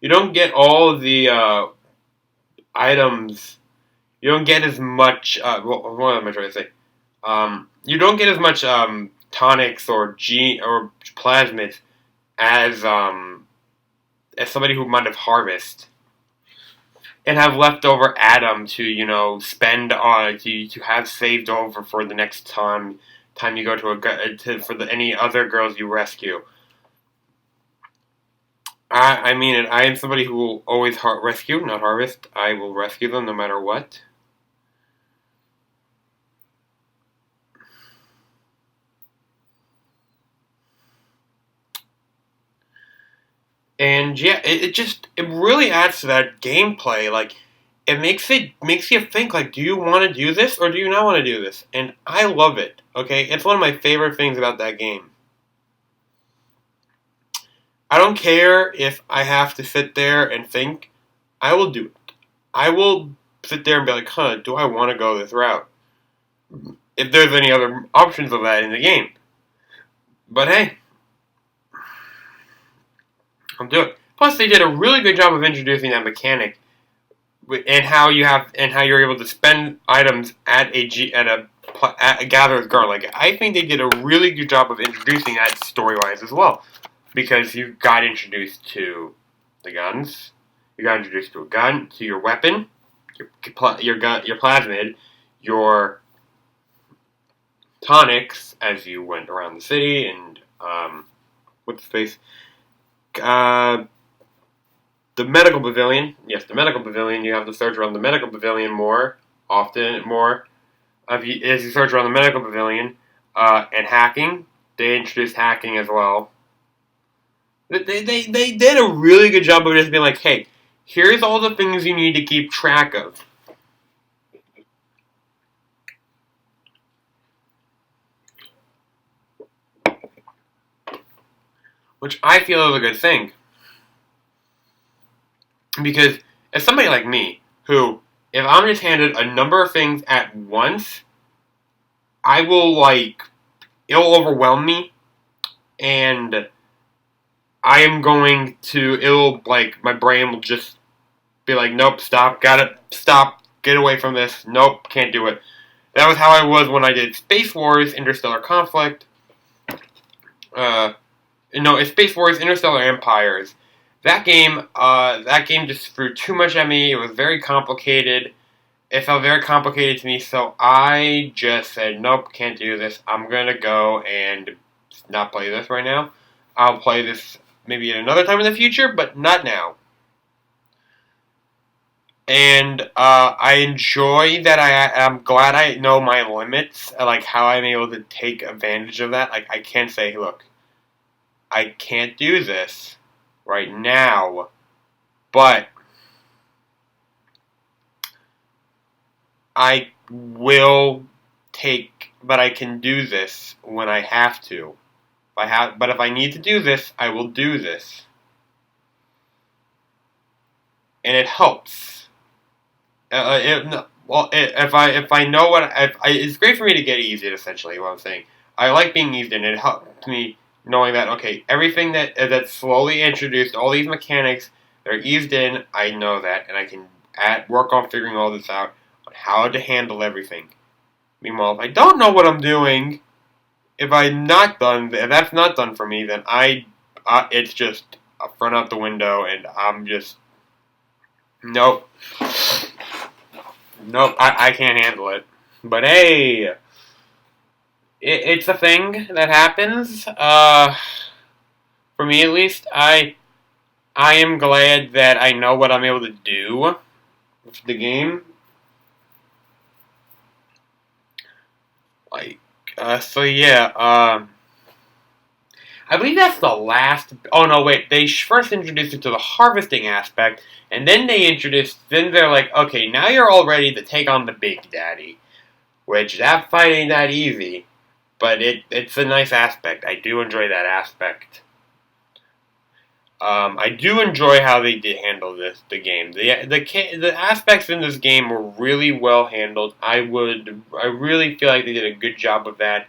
You don't get all of the items. You don't get as much. What am I trying to say? You don't get as much tonics or plasmids as somebody who might have harvested and have leftover Atom to spend on to have saved over for the next time you go to any other girls you rescue. I am somebody who will always rescue, not harvest. I will rescue them no matter what. And yeah, it really adds to that gameplay. Like, it makes you think, like, do you want to do this or do you not want to do this? And I love it, okay? It's one of my favorite things about that game. I don't care if I have to sit there and think. I will do it. I will sit there and be like, do I want to go this route? If there's any other options of that in the game. But hey, I'll do it. Plus, they did a really good job of introducing that mechanic and how you're able to spend items at a gatherer's guard. Like, I think they did a really good job of introducing that story-wise as well. because you got introduced to the guns. You got introduced to a gun, to your weapon, your gun, your plasmid, your tonics as you went around the city, and what's the space? The medical pavilion. Yes, the medical pavilion. You have to search around the medical pavilion more as you search around the medical pavilion, and hacking. They introduced hacking as well. They did a really good job of just being like, hey, here's all the things you need to keep track of. Which I feel is a good thing. Because as somebody like me, who, if I'm just handed a number of things at once, I will, it'll overwhelm me, and I am going to, my brain will just be like, nope, stop, get away from this, nope, can't do it. That was how I was when I did Space Wars, Interstellar Conflict, Space Wars, Interstellar Empires. That game just threw too much at me. It was very complicated. It felt very complicated to me, so I just said, nope, can't do this. I'm gonna go and not play this right now. I'll play this maybe at another time in the future, but not now. And I enjoy that. I'm glad I know my limits, like how I'm able to take advantage of that. Like, I can't say, hey, look, I can't do this right now, but I can do this when I have to. But if I need to do this, I will do this. And it helps. If I know it's great for me to get eased, essentially, what I'm saying. I like being eased in. It helps me knowing that, okay, everything that's slowly introduced, all these mechanics, they're eased in, I know that, and I can work on figuring all this out, on how to handle everything. Meanwhile, if I don't know what I'm doing, if that's not done for me, then it's just thrown out the window, and I'm just, nope, I can't handle it. But hey, it's a thing that happens. For me at least, I am glad that I know what I'm able to do with the game. So yeah, I believe that's the last. Oh no, wait. They first introduced it to the harvesting aspect, and then they're like, okay, now you're all ready to take on the Big Daddy, which that fight ain't that easy. But it's a nice aspect. I do enjoy that aspect. I do enjoy how they did handle the game. The aspects in this game were really well handled. I really feel like they did a good job of that,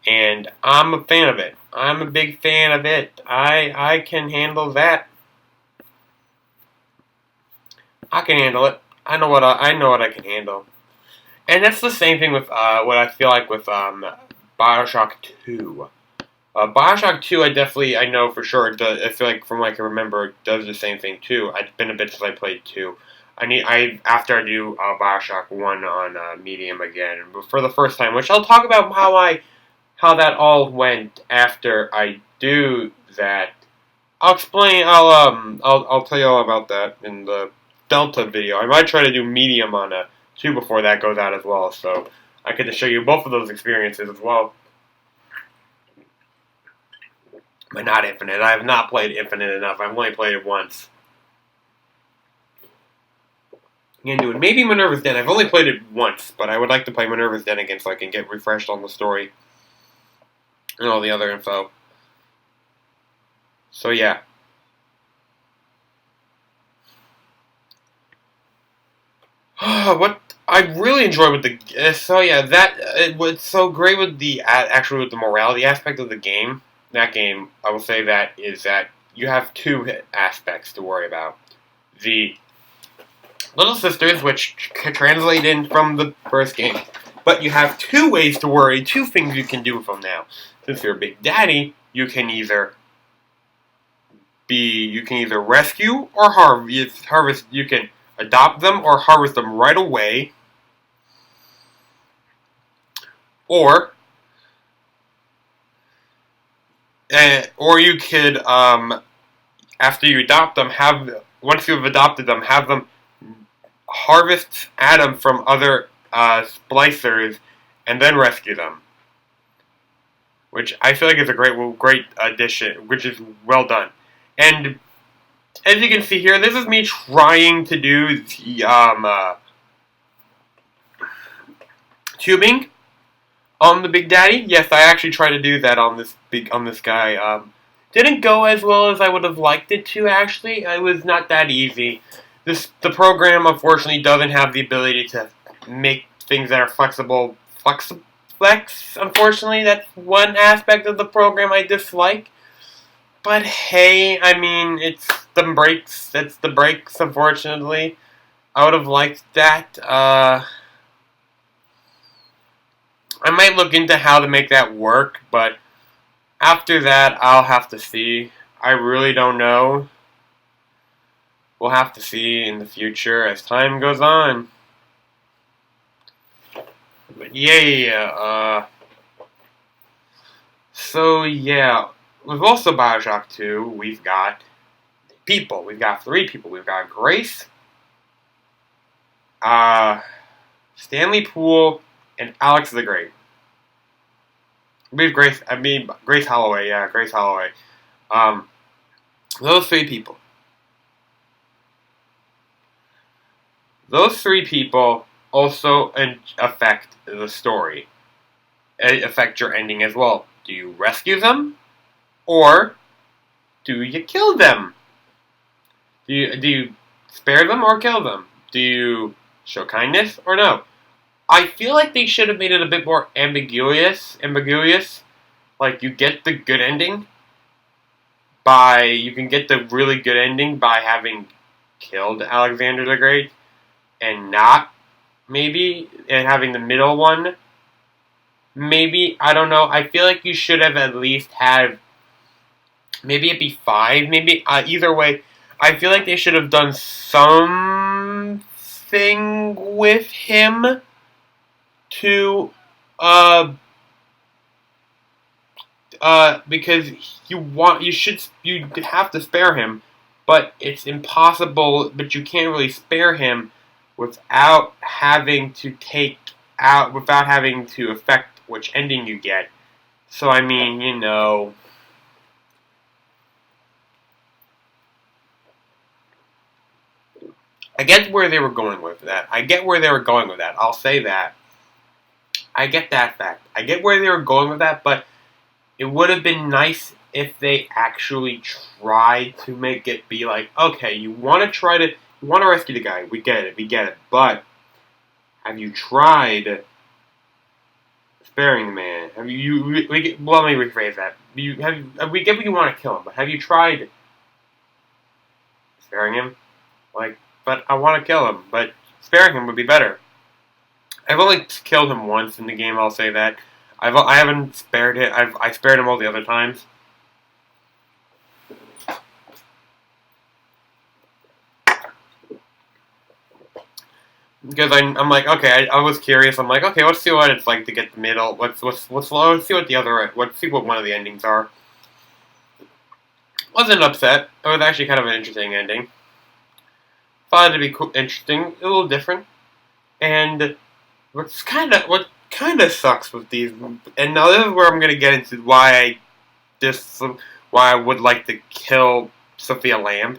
and I'm a fan of it. I'm a big fan of it. I can handle that. I can handle it. I know what I can handle, and that's the same thing with what I feel like with BioShock 2. BioShock 2, I know for sure, I feel like from what I can remember, it does the same thing too. It's been a bit since I played 2. After I do BioShock 1 on Medium again, for the first time, which I'll talk about how that all went after I do that. I'll explain, I'll tell you all about that in the Delta video. I might try to do Medium on 2 before that goes out as well, so I get to show you both of those experiences as well. But not Infinite. I have not played Infinite enough. I've only played it once. I'm gonna do it. Maybe Minerva's Den. I've only played it once, but I would like to play Minerva's Den again so I can get refreshed on the story and all the other info. So yeah. What I really enjoy with the what's so great with with the morality aspect of the game. That game, I will say that is that you have 2 aspects to worry about. The Little Sisters, which translate in from the first game, but you have 2 ways to worry, 2 things you can do from now. Since you're a Big Daddy, you can either you can either rescue or harvest. You can adopt them or harvest them right away, or you could, after you adopt them, once you've adopted them, have them harvest Adam from other splicers, and then rescue them. Which I feel like is a great addition, which is well done. And as you can see here, this is me trying to do the tubing on the Big Daddy. Yes, I actually tried to do that on this guy. Didn't go as well as I would have liked it to. Actually, it was not that easy. The program unfortunately doesn't have the ability to make things that are flexible. Unfortunately, that's one aspect of the program I dislike. But hey, I mean, it's the brakes. It's the brakes. Unfortunately, I would have liked that. I might look into how to make that work, but after that, I'll have to see. I really don't know. We'll have to see in the future as time goes on. But yeah, so yeah, with also BioShock 2, we've got people. We've got 3 people. We've got Grace, Stanley Poole, and Alex the Great. Grace Holloway. Yeah, Grace Holloway. Those 3 people. Those 3 people also affect the story. Affect your ending as well. Do you rescue them, or do you kill them? Do you spare them or kill them? Do you show kindness or no? I feel like they should have made it a bit more ambiguous. Like, you get the good ending you can get the really good ending by having killed Alexander the Great, and having the middle one. Maybe, I don't know. I feel like you should have at least had, maybe it'd be 5. Maybe either way. I feel like they should have done something with him to because you have to spare him, but it's impossible. But you can't really spare him without having to affect which ending you get. So I mean, I get where they were going with that. I'll say that. I get that fact. I get where they were going with that, but it would have been nice if they actually tried to make it be like, okay, you want to rescue the guy. We get it. But have you tried sparing the man? Let me rephrase that. We get what you want to kill him, but have you tried sparing him? But I want to kill him, but sparing him would be better. I've only killed him once in the game, I'll say that. I haven't spared it. I spared him all the other times. Because I'm like, okay, I was curious. I'm like, okay, let's see what it's like to get the middle. Let's see what one of the endings are. Wasn't upset. It was actually kind of an interesting ending. Thought it'd be interesting, a little different. And what kind of sucks with these, and now this is where I'm gonna get into why I would like to kill Sophia Lamb.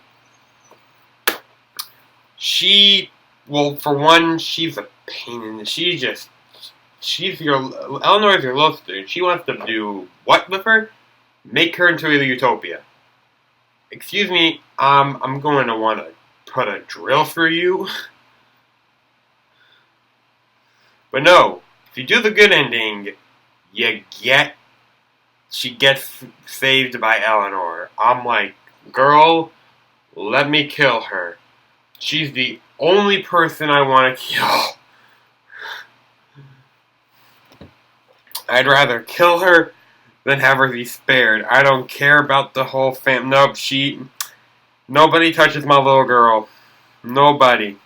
For one, she's a pain in the. Eleanor is your love student. She wants to do what with her? Make her into a utopia. Excuse me, I'm going to want to put a drill through you. But no, if you do the good ending, she gets saved by Eleanor. I'm like, girl, let me kill her. She's the only person I want to kill. I'd rather kill her than have her be spared. I don't care about the whole fam. Nope, Nobody touches my little girl. Nobody.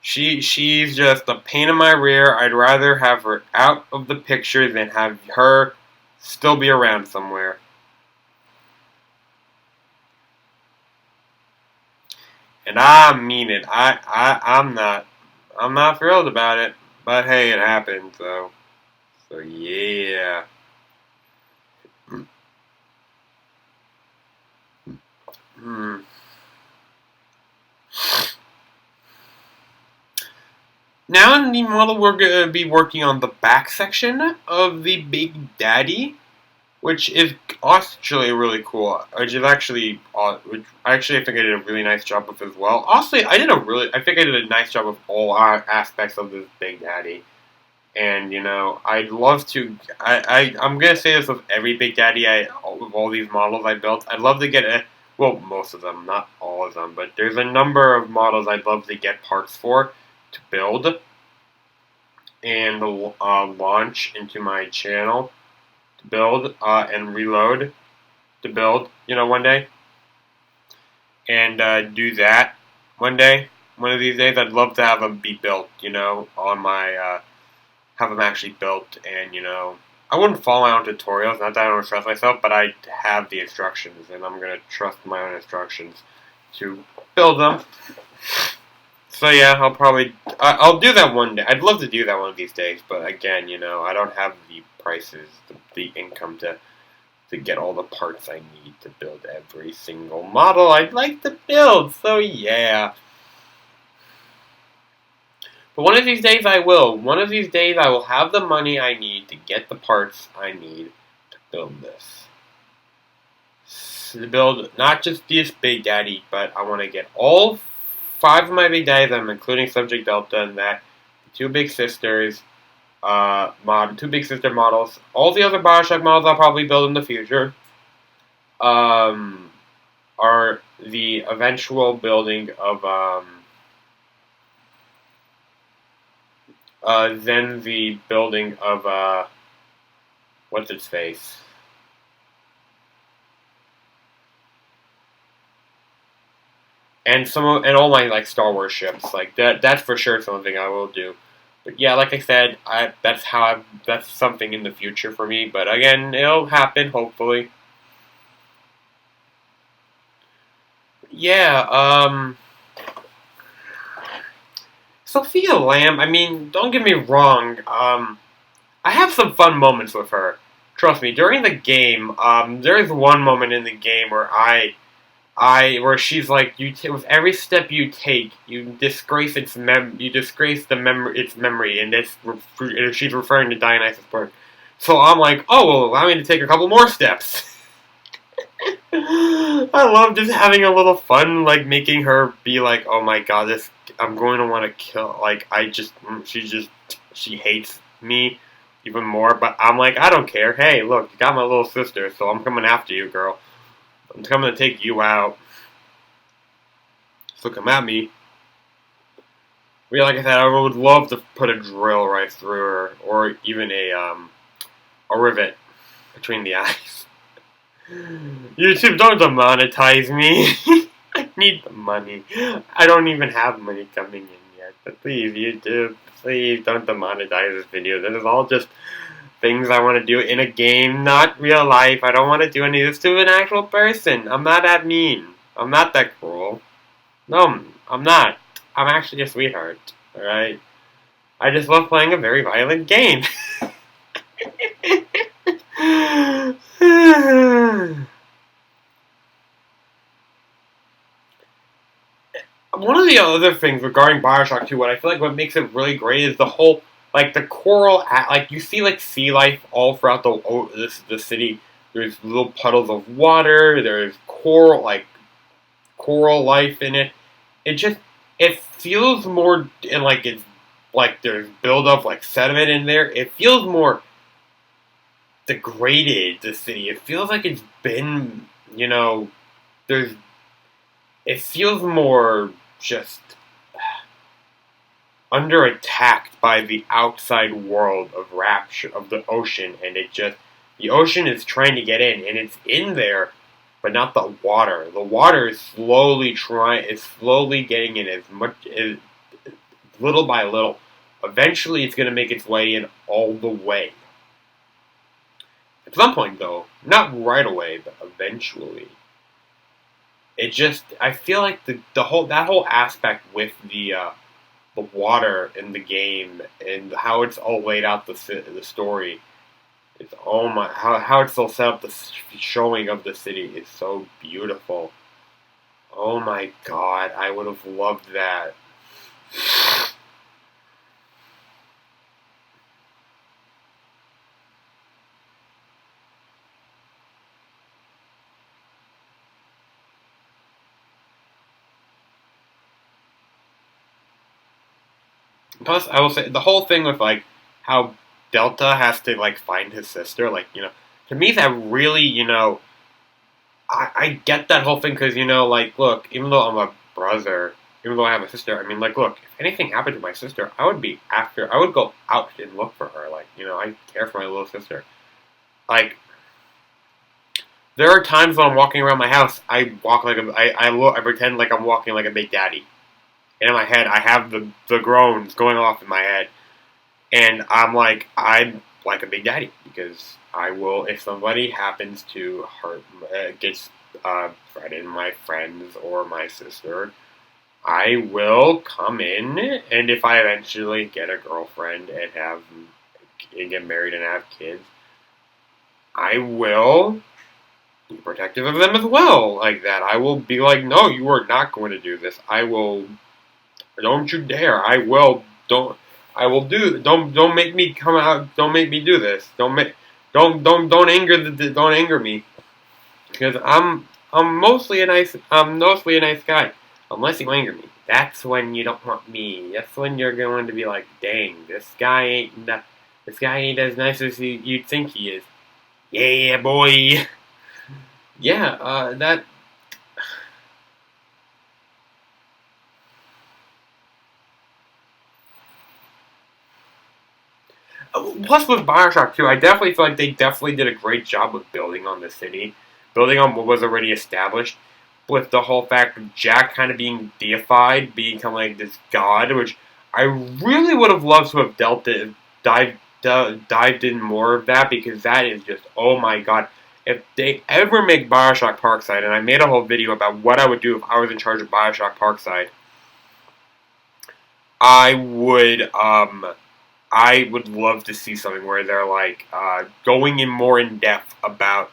She's just a pain in my rear. I'd rather have her out of the picture than have her still be around somewhere. And I mean it. I'm not thrilled about it. But hey, it happened, so yeah. Hmm. Now in the model, we're going to be working on the back section of the Big Daddy, which is actually really cool. Which is actually, I think I did a really nice job of as well. Honestly, I think I did a nice job of all aspects of this Big Daddy. And I'd love to. I'm gonna say this with every Big Daddy. With all these models I built, I'd love to get most of them, not all of them, but there's a number of models I'd love to get parts for to build and launch into my channel to build and reload to build. One day and do that one day. One of these days, I'd love to have them be built. On my have them actually built, and I wouldn't follow my own tutorials. Not that I don't trust myself, but I have the instructions, and I'm gonna trust my own instructions to build them. So yeah, I'll do that one day. I'd love to do that one of these days, but again, I don't have the prices, the income to get all the parts I need to build every single model I'd like to build. So yeah. But one of these days I will. One of these days I will have the money I need to get the parts I need to build this. To build not just this Big Daddy, but I want to get all 5 of my Big Daddies, I'm including Subject Delta and that, 2 Big Sisters, 2 Big Sister models. All the other BioShock models I'll probably build in the future are the eventual building of then the building of, what's its face? And all my Star Wars ships, that's for sure something I will do. But yeah, like I said, that's something in the future for me. But again, it'll happen hopefully. Yeah, Sophia Lamb, I mean, don't get me wrong, I have some fun moments with her. Trust me, during the game, there's one moment in the game where where she's like, with every step you take, you disgrace its its memory, and she's referring to Dionysus Burke. So I'm like, oh, well, allow me to take a couple more steps. I love just having a little fun, making her be like, oh my god, I'm going to want to kill, she hates me even more, but I'm like, I don't care, hey, look, you got my little sister, so I'm coming after you, girl. I'm coming to take you out. So come at me. But yeah, like I said, I would love to put a drill right through her, or even a rivet between the eyes. YouTube, don't demonetize me. I need the money. I don't even have money coming in yet. But please, YouTube, please don't demonetize this video. This is all just things I want to do in a game, not real life. I don't want to do any of this to an actual person. I'm not that mean. I'm not that cruel. No, I'm not. I'm actually a sweetheart, alright? I just love playing a very violent game. One of the other things regarding BioShock 2, what I feel like what makes it really great is the whole, the coral, you see, sea life all throughout the city. There's little puddles of water, there's coral life in it. It feels more, and it's, there's buildup, sediment in there. It feels more degraded, the city. It feels like it's been, it feels more just under attack by the outside world of rapture of the ocean, and it just, The ocean is trying to get in, and it's in there, but not the water. The water is slowly getting in as little by little. Eventually, it's going to make its way in all the way. At some point, though, not right away, but eventually. I feel like that whole aspect with the water in the game and how it's all laid out the story. It's oh my how it's all set up, the showing of the city is so beautiful. Oh my god, I would have loved that. Plus, I will say the whole thing with like how Delta has to like find his sister, like to me that really I get that whole thing because like look, even though I'm a brother, even though I have a sister, I mean like look, if anything happened to my sister, I would go out and look for her, like I care for my little sister, like. There are times when I'm walking around my house, I walk like I pretend like I'm walking like a Big Daddy. And in my head, I have the groans going off in my head. And I'm like a Big Daddy. Because I will, if somebody happens to threaten my friends or my sister, I will come in. And if I eventually get a girlfriend and get married and have kids, I will be protective of them as well. Like that. I will be like, no, you are not going to do this. I will... Don't you dare! I will. Don't. I will do. Don't make me come out. Don't make me do this. Don't anger me. Because I'm mostly a nice guy. Unless you anger me, that's when you don't want me. That's when you're going to be like, dang, this guy ain't as nice as you'd think he is. Yeah, boy. Yeah. That. Plus, with BioShock 2, I definitely feel like they definitely did a great job of building on the city. Building on what was already established. With the whole fact of Jack kind of being deified, becoming like this god, which I really would have loved to have dived in more of that, because that is just, oh my god. If they ever make BioShock Parkside, and I made a whole video about what I would do if I was in charge of BioShock Parkside, I would love to see something where they're like going in more in depth about,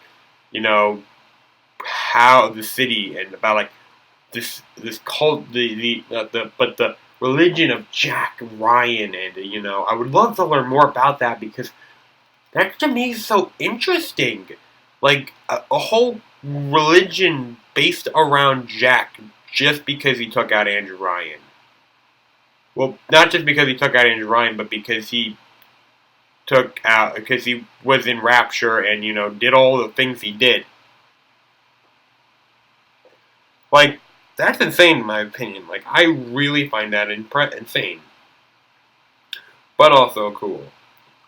how the city and about like this cult, the religion of Jack Ryan, and I would love to learn more about that, because that to me is so interesting, like a whole religion based around Jack just because he took out Andrew Ryan. Well, not just because he took out Andrew Ryan, but because he was in Rapture and, did all the things he did. Like, that's insane in my opinion. Like, I really find that insane. But also cool.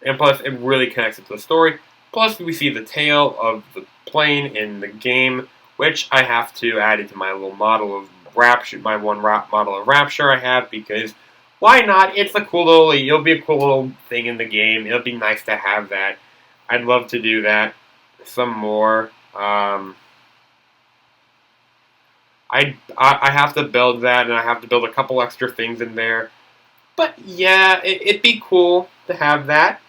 And plus, it really connects it to the story. Plus, we see the tail of the plane in the game, which I have to add into my little model of Rapture, my model of Rapture I have, because... why not? It'll be a cool little thing in the game. It'll be nice to have that. I'd love to do that some more. I have to build that, and I have to build a couple extra things in there. But yeah, it'd be cool to have that.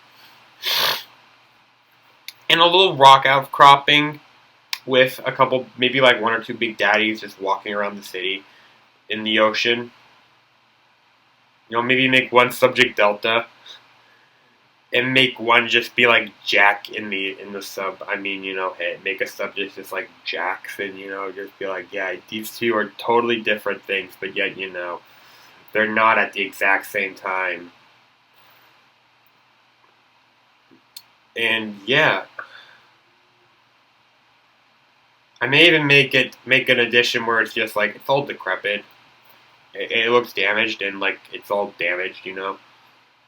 And a little rock outcropping with a couple, maybe like one or two Big Daddies just walking around the city in the ocean. Maybe make one subject Delta, and make one just be like Jack in the sub. I mean, hey, make a subject just like Jackson. Just be like, yeah, these two are totally different things, but yet they're not at the exact same time. And yeah, I may even make an edition where it's just like it's all decrepit. It looks damaged, and like it's all damaged,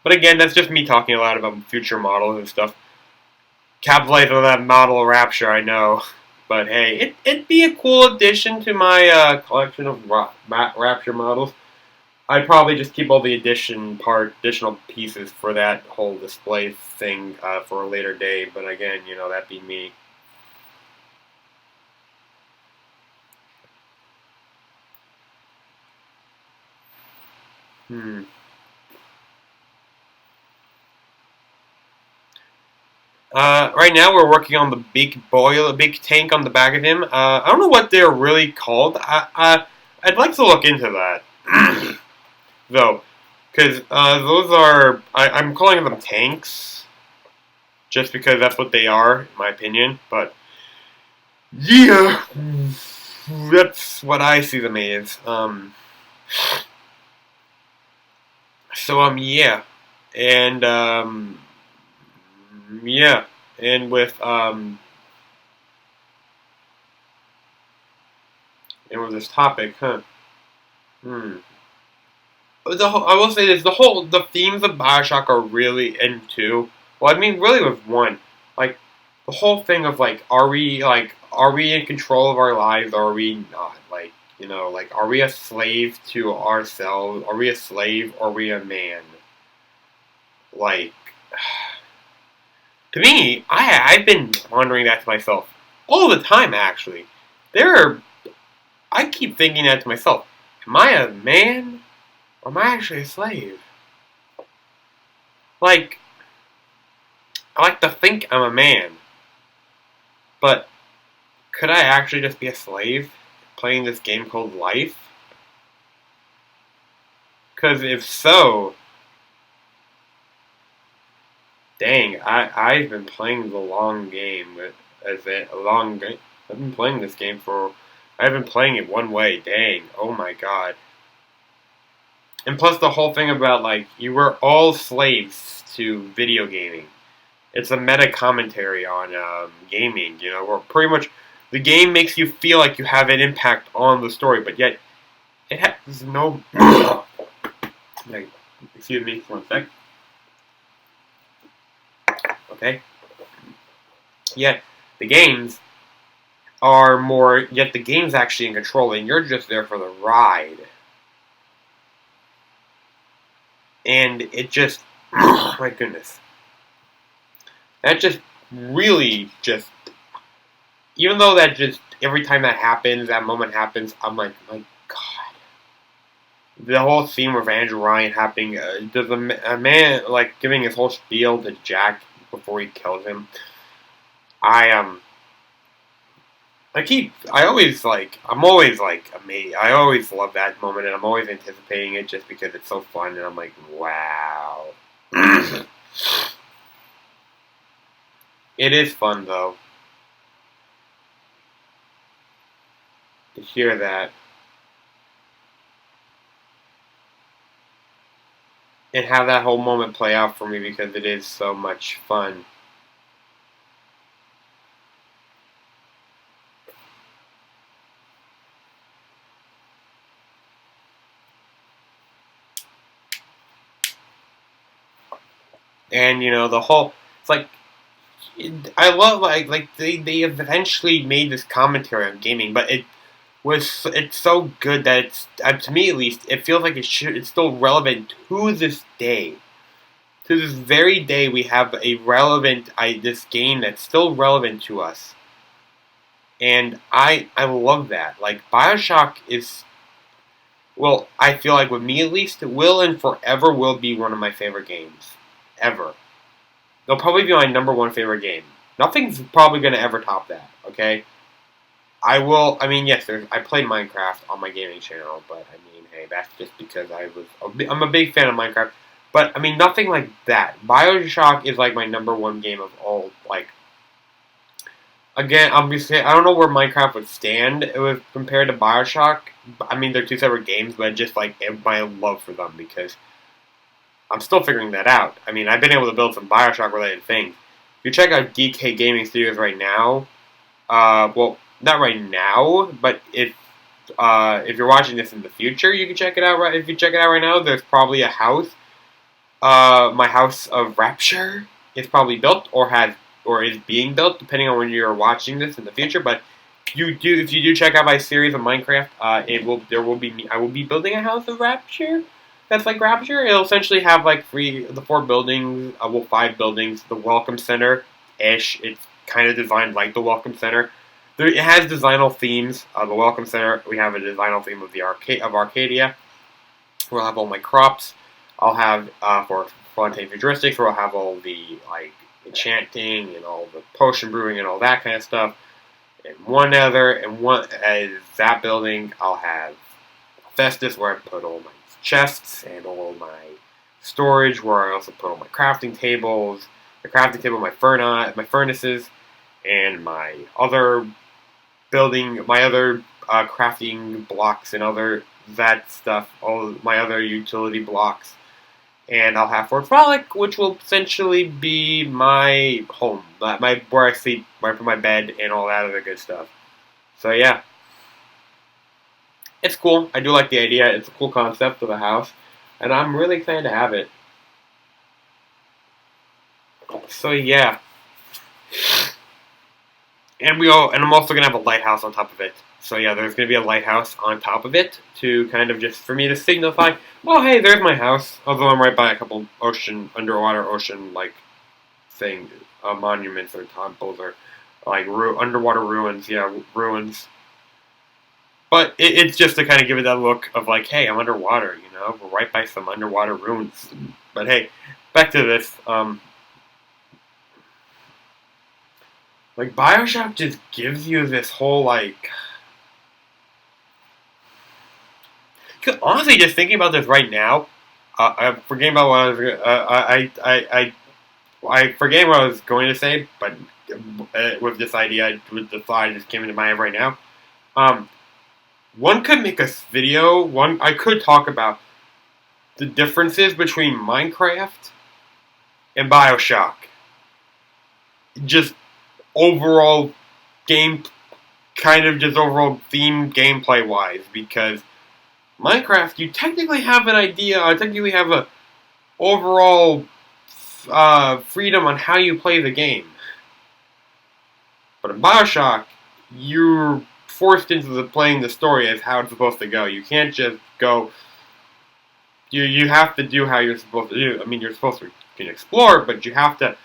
But again, that's just me talking a lot about future models and stuff. capitalize on that model Rapture, I know. But hey, it'd be a cool addition to my collection of Rapture models. I'd probably just keep all the additional pieces for that whole display thing for a later day. But again, that'd be me. Right now we're working on the big tank on the back of him. I don't know what they're really called. I'd like to look into that, though, because those are I'm calling them tanks, just because that's what they are, in my opinion. But yeah, that's what I see them as. Yeah, and yeah, and with this topic, huh? I will say this: the themes of BioShock are really into. Well, I mean, really with one, like the whole thing of are we in control of our lives or are we not? Are we a slave to ourselves? Are we a slave or are we a man? Like, to me, I've been wondering that to myself all the time. Actually, I keep thinking that to myself: am I a man? Or am I actually a slave? I like to think I'm a man. But could I actually just be a slave playing this game called life? Because if so, dang, I've been playing the long game. I've been playing this game I've been playing it one way. Dang, oh my god. And plus the whole thing about, you were all slaves to video gaming. It's a meta commentary on gaming, where pretty much the game makes you feel like you have an impact on the story, but yet it has no... Excuse me for 1 sec. Okay. Yet the games yet the game's actually in control, and you're just there for the ride. And it just... my goodness. That just really just... Even though that just... Every time that moment happens, I'm like, my god. The whole theme of Andrew Ryan happening... does a man, giving his whole spiel to Jack before he kills him. I'm always amazed. I always love that moment, and I'm always anticipating it just because it's so fun, and I'm like, wow. It is fun, though, to hear that. And have that whole moment play out for me because it is so much fun. And, the whole... It's like... I love, they eventually made this commentary on gaming, but it's so good that to me at least, it feels like it's still relevant to this day. To this very day, we have this game that's still relevant to us. And I love that. BioShock is, well, I feel like with me at least, it will and forever will be one of my favorite games. Ever. They'll probably be my number one favorite game. Nothing's probably going to ever top that, okay? Yes, I played Minecraft on my gaming channel, but, hey, that's just because I'm a big fan of Minecraft. But, nothing like that. BioShock is, my number one game of all, Again, obviously, I don't know where Minecraft would stand compared to BioShock. They're two separate games, but just, my love for them, because I'm still figuring that out. I've been able to build some BioShock-related things. If you check out DKBrickStudios right now, well, not right now, but if you're watching this in the future, you can check it out. If you check it out right now, there's probably a house. My house of Rapture is probably built or has or is being built, depending on when you're watching this in the future. But if you do check out my series of Minecraft, I will be building a house of Rapture. That's like Rapture. It'll essentially have like the 4 buildings, 5 buildings, the Welcome Center ish. It's kind of designed like the Welcome Center. It has designal themes. The Welcome Center, we have a designal theme of the Arcadia. We'll have all my crops. I'll have for Fontaine Futuristics, where I'll have all the like enchanting and all the potion brewing and all that kind of stuff. And that building, I'll have Festus, where I put all my chests and all my storage, where I also put all my crafting tables, the crafting table, my furnaces, and my other crafting blocks and other that stuff, all my other utility blocks. And I'll have Fort Frolic, which will essentially be my home, where I sleep, where I put my bed, and all that other good stuff. So yeah, it's cool. I do like the idea. It's a cool concept of a house, and I'm really excited to have it. So yeah, and I'm also gonna have a lighthouse on top of it. So yeah, there's going to be a lighthouse on top of it to kind of just for me to signify, well, hey, there's my house. Although I'm right by a couple underwater ocean like monuments or temples or like underwater ruins. Yeah, ruins. But it's just to kind of give it that look of like, hey, I'm underwater. We're right by some underwater ruins. But hey, back to this. Like BioShock just gives you this whole like. Honestly, just thinking about this right now, I'm forgetting about what I was. I forget what I was going to say, but with this idea, with the thought that just came into my head right now. One could make a video. I could talk about the differences between Minecraft and BioShock. Just overall overall theme gameplay wise, because Minecraft, you technically have an idea, technically have a overall freedom on how you play the game. But in BioShock, you're forced into playing the story as how it's supposed to go. You can't just go. You have to do how you're supposed to do. I mean, you can explore, but you have to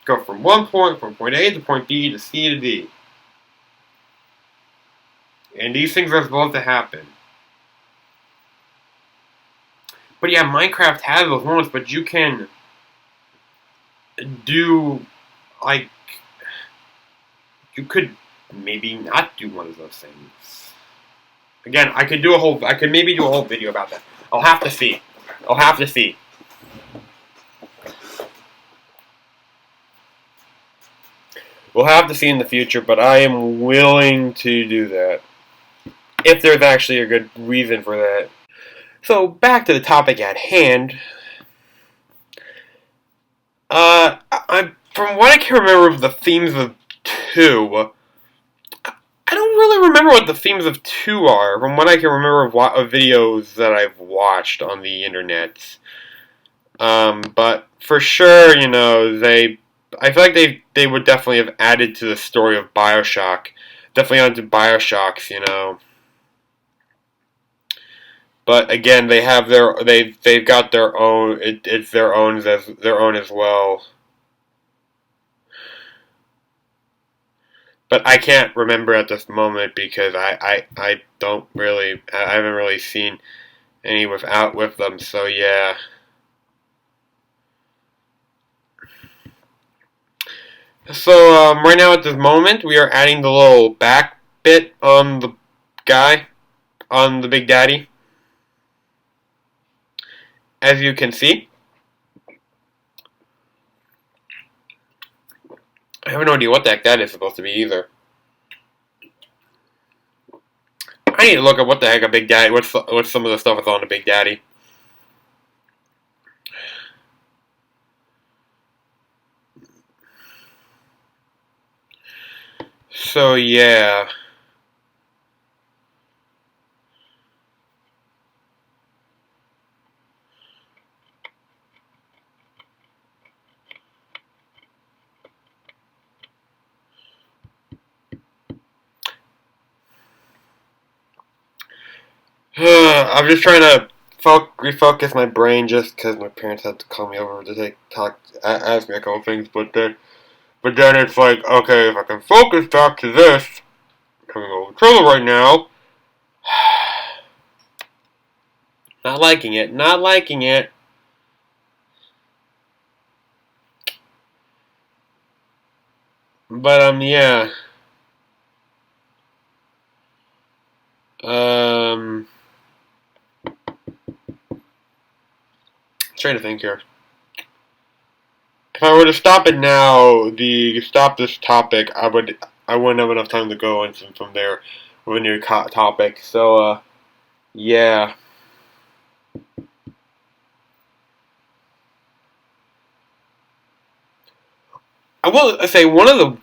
go from point A to point B to C to D. And these things are supposed to happen. But yeah, Minecraft has those moments, but you can do, like, you could maybe not do one of those things. Again, I could maybe do a whole video about that. I'll have to see. We'll have to see in the future, but I am willing to do that. If there's actually a good reason for that. So, back to the topic at hand. From what I can remember of the themes of 2, I don't really remember what the themes of 2 are. From what I can remember of videos that I've watched on the internet. But for sure, I feel like they would definitely have added to the story of BioShock. Definitely onto BioShock's, But again, they've got their own. It's their own as well. But I can't remember at this moment because I haven't really seen any with them. So yeah. So right now at this moment we are adding the little back bit on the guy, on the Big Daddy. As you can see. I have no idea what the heck that is supposed to be either. I need to look at what the heck a Big Daddy, what's some of the stuff that's on the Big Daddy. So yeah. I'm just trying to refocus my brain just because my parents had to call me over to ask me a couple things, but then it's like, okay, if I can focus back to this, I'm having a little trouble right now. Not liking it, not liking it. But, yeah. Trying to think here. If I were to stop it now, stop this topic, I wouldn't have enough time to go in from there with a new topic. So, yeah. I will say another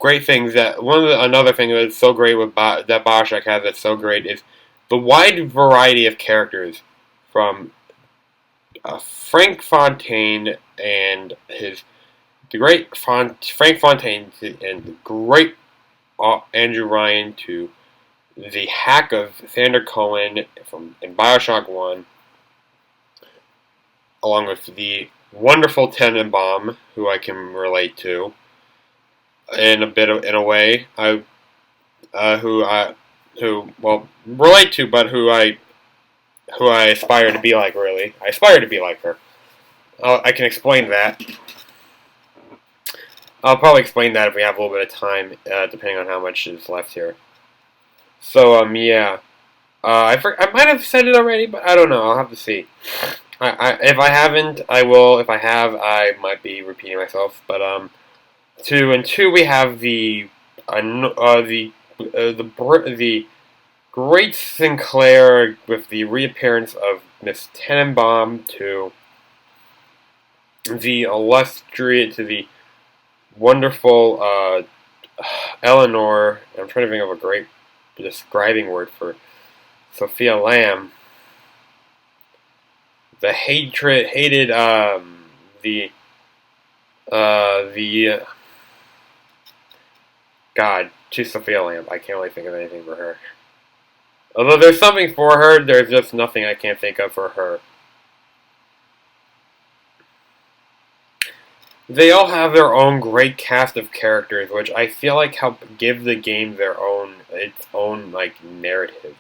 thing that's so great with that BioShock has that's so great is the wide variety of characters from Frank Fontaine and Frank Fontaine and the great Andrew Ryan to the hack of Sander Cohen in BioShock 1, along with the wonderful Tenenbaum, who I can relate to in a way. Relate to, but who I aspire to be like. Really, I aspire to be like her. I can explain that. I'll probably explain that if we have a little bit of time, depending on how much is left here. So, yeah. I might have said it already, but I don't know. I'll have to see. If I haven't, I will. If I have, I might be repeating myself. But, 2 we have the great Sinclair with the reappearance of Miss Tenenbaum to the wonderful Eleanor. I'm trying to think of a great describing word for Sophia Lamb. The hated God, she's Sophia Lamb. I can't really think of anything for her. Although there's something for her, there's just nothing I can't think of for her. They all have their own great cast of characters, which I feel like help give the game its own like narrative.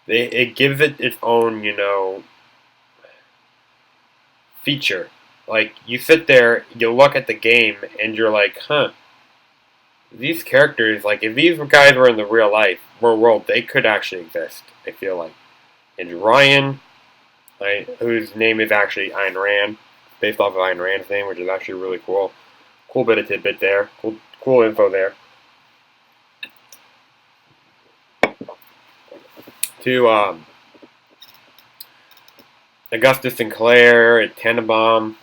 It gives it its own feature. Like you sit there, you look at the game, and you're like, huh. These characters, like if these guys were in the real world, they could actually exist. I feel like Andrew Ryan, whose name is actually Ayn Rand, based off of Ayn Rand's name, which is actually really cool. Cool bit of tidbit there. Cool info there. To Augustus Sinclair at Tenenbaum.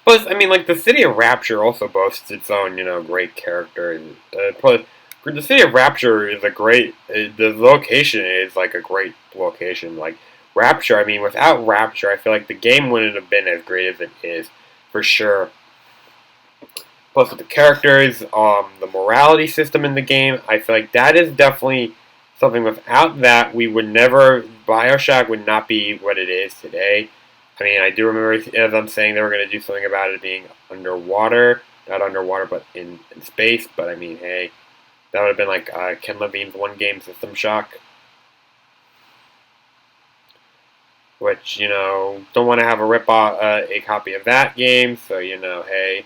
Plus, I mean, like, the city of Rapture also boasts its own, great character. And, plus, the city of Rapture is the location is, like, a great location. Like, Rapture, I mean, without Rapture, I feel like the game wouldn't have been as great as it is, for sure. Plus, with the characters, the morality system in the game, I feel like that is definitely something. Without that, BioShock would not be what it is today. I mean, I do remember them saying they were going to do something about it being underwater. Not underwater, but in space. But, I mean, hey, that would have been like Ken Levine's One Game System Shock. Which, don't want to have a copy of that game. So, hey.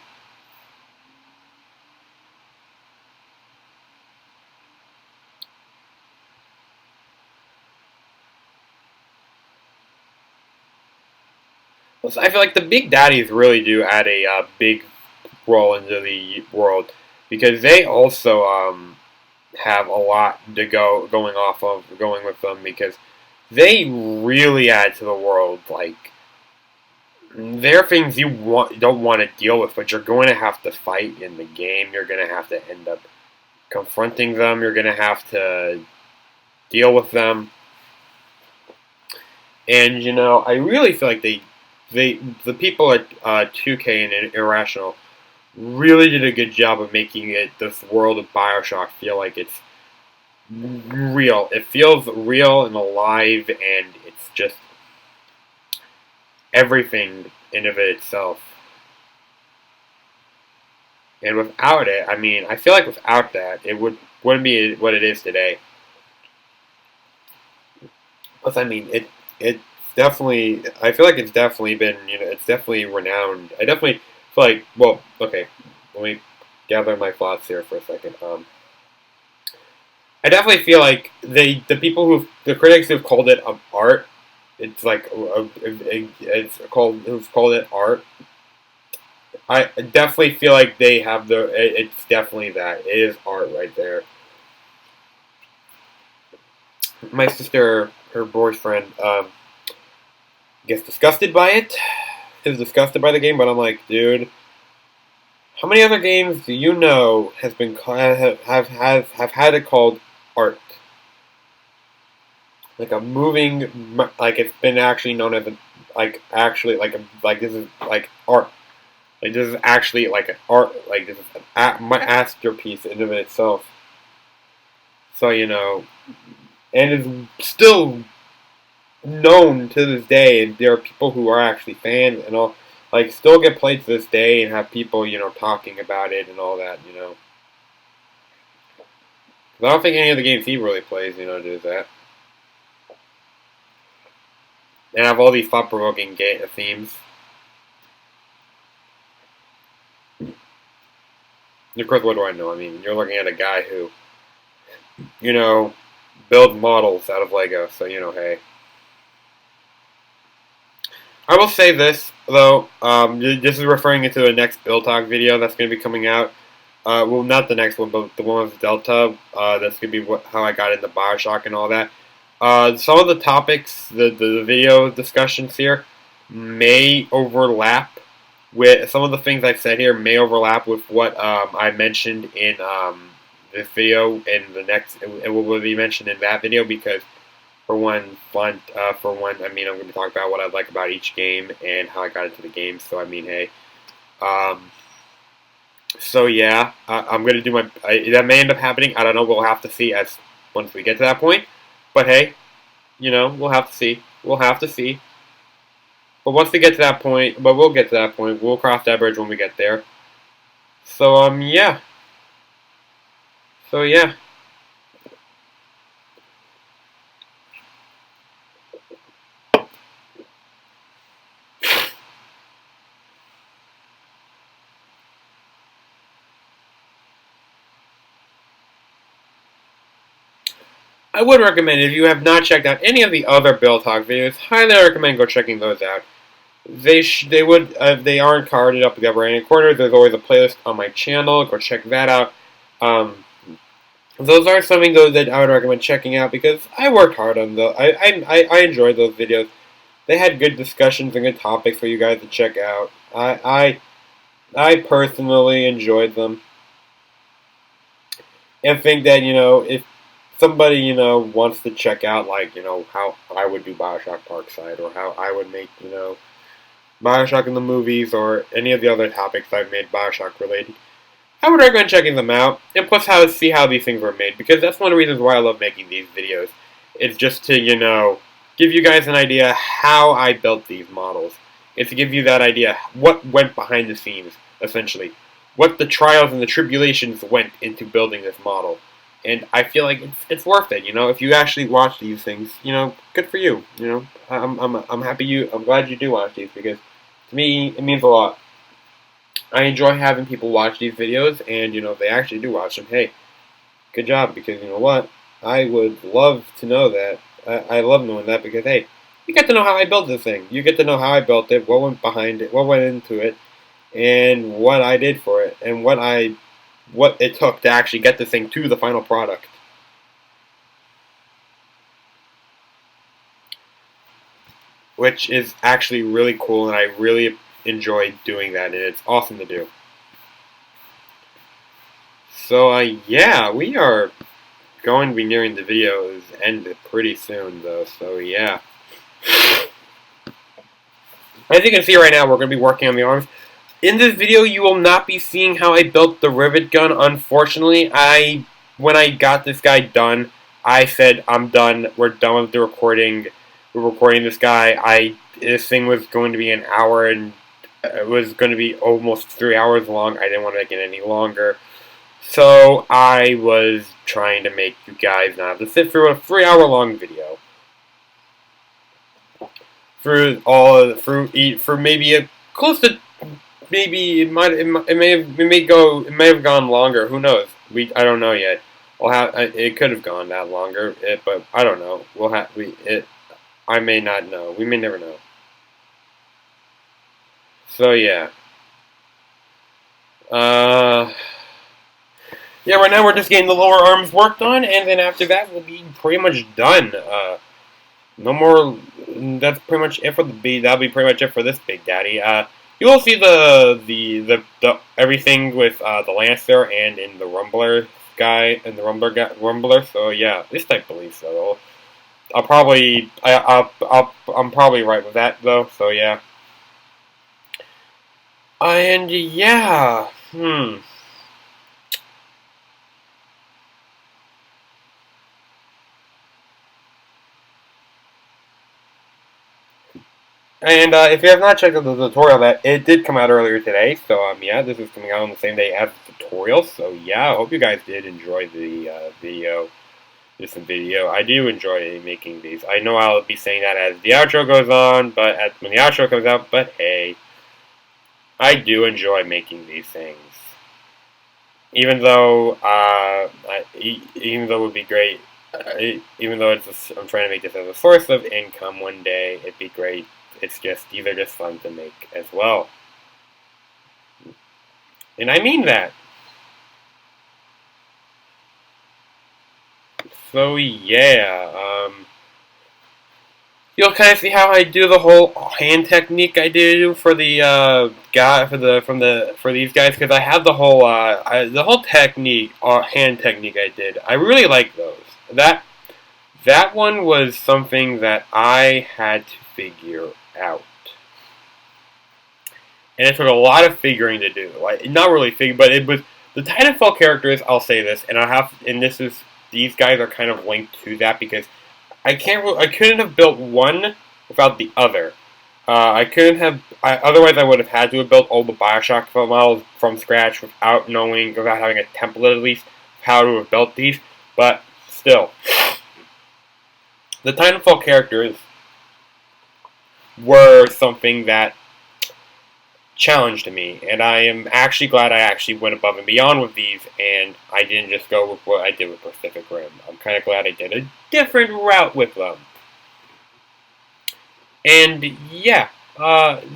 I feel like the Big Daddies really do add a big role into the world because they also have a lot to going with them because they really add to the world. Like, there are things you don't want to deal with, but you're going to have to fight in the game. You're going to have to end up confronting them. You're going to have to deal with them. And I really feel like the people at 2K and Irrational really did a good job of making this world of BioShock feel like it's real. It feels real and alive, and it's just everything in of it itself. And without it, I feel like without that, it wouldn't be what it is today. Plus, it definitely. I feel like it's definitely been, it's definitely renowned. I definitely feel like, well, okay, let me gather my thoughts here for a second. I definitely feel like the critics who've called it art. It's like who've called it art. I definitely feel like they have it's definitely that. It is art right there. My sister, her boyfriend, gets disgusted by it. Is disgusted by the game, but I'm like, dude, how many other games do you know have had it called art? Like a moving, like it's been actually known as like this is like art. Like this is actually like an art. Like this is a masterpiece in of itself. So and it's still known to this day, and there are people who are actually fans and all, like still get played to this day, and have people talking about it and all that. 'Cause I don't think any of the games he really plays does that. And have all these thought-provoking themes. Of course, what do I know? You're looking at a guy who, builds models out of Lego, so hey. I will say this though. This is referring to the next Build Talk video that's going to be coming out. Well, not the next one, but the one with Delta. That's going to be how I got into BioShock and all that. Some of the topics, the video discussions here, may overlap with some of the things I've said here. May overlap with what I mentioned in this video and the next, and what will be mentioned in that video, because I'm going to be talking about what I like about each game and how I got into the game. So hey. So yeah, I'm going to do my. That may end up happening. I don't know. We'll have to see as once we get to that point. But hey, we'll have to see. We'll have to see. But once we get to that point, we'll get to that point. We'll cross that bridge when we get there. So yeah. So yeah. I would recommend, if you have not checked out any of the other Build Talk videos, highly recommend go checking those out. They aren't carded up in the upper right corner. There's always a playlist on my channel. Go check that out. Those are something though that I would recommend checking out, because I worked hard on those. I enjoyed those videos. They had good discussions and good topics for you guys to check out. I personally enjoyed them, and think that if somebody wants to check out how I would do BioShock Parkside, or how I would make BioShock in the movies, or any of the other topics I've made BioShock related, I would recommend checking them out, and plus see how these things were made, because that's one of the reasons why I love making these videos. It's just to give you guys an idea how I built these models. It's to give you that idea what went behind the scenes, essentially, what the trials and the tribulations went into building this model. And I feel like it's worth it, if you actually watch these things, good for you, I'm happy I'm glad you do watch these, because to me it means a lot. I enjoy having people watch these videos, and if they actually do watch them, hey, good job, because you know what, I would love to know that. I love knowing that, because hey, you get to know how I built this thing. You get to know how I built it, what went behind it, what went into it, and what I did for it, and what it took to actually get this thing to the final product. which is actually really cool, and I really enjoy doing that, and it's awesome to do. So, yeah, we are going to be nearing the video's end pretty soon, though, so yeah. As you can see right now, we're going to be working on the arms. In this video, you will not be seeing how I built the rivet gun, unfortunately. When I got this guy done, I said, I'm done, we're done with the recording. We're recording this guy. This thing was going to be an hour, and it was going to be almost 3 hours long. I didn't want to make it any longer. So I was trying to make you guys not have to sit through a 3-hour long video. For maybe a close to, maybe it may have gone longer. Who knows? I don't know yet. It could have gone that longer, but I don't know. I may not know. We may never know. So yeah. Yeah, right now we're just getting the lower arms worked on, and then after that we'll be pretty much done. No more. That's pretty much it for that'll be pretty much it for this Big Daddy. You will see the everything with the Lancer and in the Rumbler guy and the Rumbler. So yeah, at least I believe so. I'm probably right with that though. So yeah. And yeah, And if you have not checked out the tutorial, that it did come out earlier today. So yeah, this is coming out on the same day as the tutorial. So yeah, I hope you guys did enjoy the video. This video. I do enjoy making these. I know I'll be saying that as the outro goes on, but when the outro comes out. But hey, I do enjoy making these things. Even though it would be great. Even though I'm trying to make this as a source of income one day, it'd be great. These are just fun to make as well. And I mean that. So yeah, you'll kind of see how I do the whole hand technique I do for the for these guys, because I have the whole technique hand technique I did. I really like those. That one was something that I had to figure out. And it took a lot of figuring to do. Like, not really figuring, but it was the Titanfall characters. I'll say this, these guys are kind of linked to that, because I couldn't have built one without the other. Otherwise I would have had to have built all the BioShock models from scratch without having a template at least how to have built these. But still, the Titanfall characters were something that challenged me, and I am actually glad I actually went above and beyond with these, and I didn't just go with what I did with Pacific Rim. I'm kind of glad I did a different route with them. And yeah,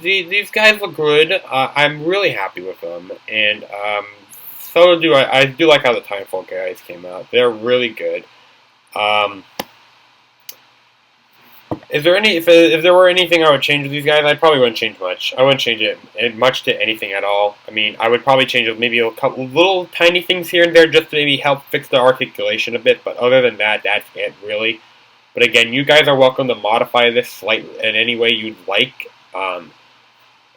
these guys look good. I'm really happy with them, and so do I do like how the Titanfall guys came out. They're really good. If there were anything I would change with these guys, I probably wouldn't change much. I wouldn't change it much to anything at all. I mean, I would probably change maybe a couple little tiny things here and there just to maybe help fix the articulation a bit. But other than that, that's it really. But again, you guys are welcome to modify this slightly in any way you'd like. And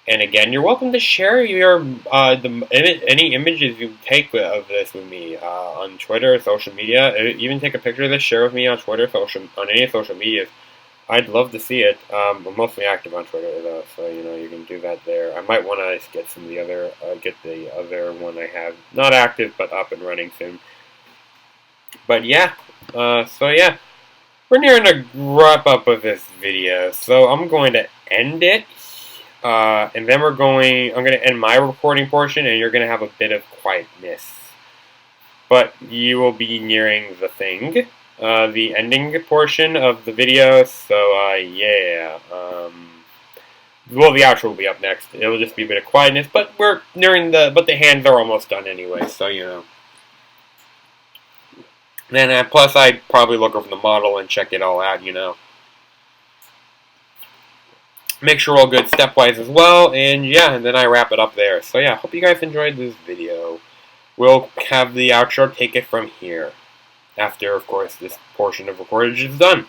again, you're welcome to share your any images you take of this with me on Twitter, social media. Even take a picture of this, share with me on Twitter, on any social medias. I'd love to see it. I'm mostly active on Twitter though, so you can do that there. I might want to get some of the other, get the other one I have not active but up and running soon. But yeah, so yeah, we're nearing a wrap up of this video, so I'm going to end it, and then I'm going to end my recording portion, and you're going to have a bit of quietness. But you will be nearing the thing. The ending portion of the video, so yeah, well, the outro will be up next. It'll just be a bit of quietness, but we're nearing but the hands are almost done anyway, so Then plus I'd probably look over the model and check it all out, make sure we're all good stepwise as well, and yeah, and then I wrap it up there. So yeah, hope you guys enjoyed this video. We'll have the outro take it from here, after, of course, this portion of recording is done.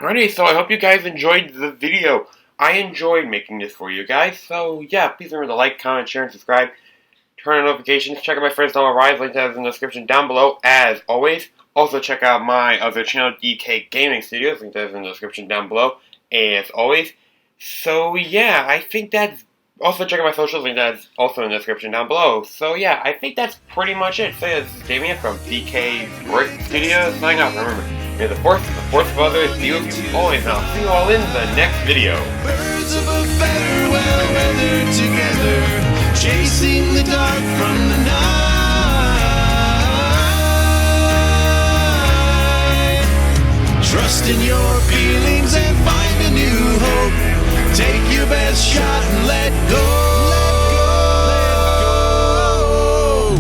Alrighty, so I hope you guys enjoyed the video. I enjoyed making this for you guys, so yeah, please remember to like, comment, share, and subscribe. Turn on notifications. Check out my friends on Rise, link that is in the description down below, as always. Also check out my other channel, DKBrickStudios, link that is in the description down below, as always. So yeah, I think that's... Also check out my socials, link that is also in the description down below. So yeah, I think that's pretty much it. So yeah, this is Damien from DKBrickStudios, signing off. Remember, may the fourth of others be with you always, and I'll see you all in the next video. Birds of a feather well weathered together, chasing the dark from the night. Trust in your feelings and find a new hope. Take your best shot.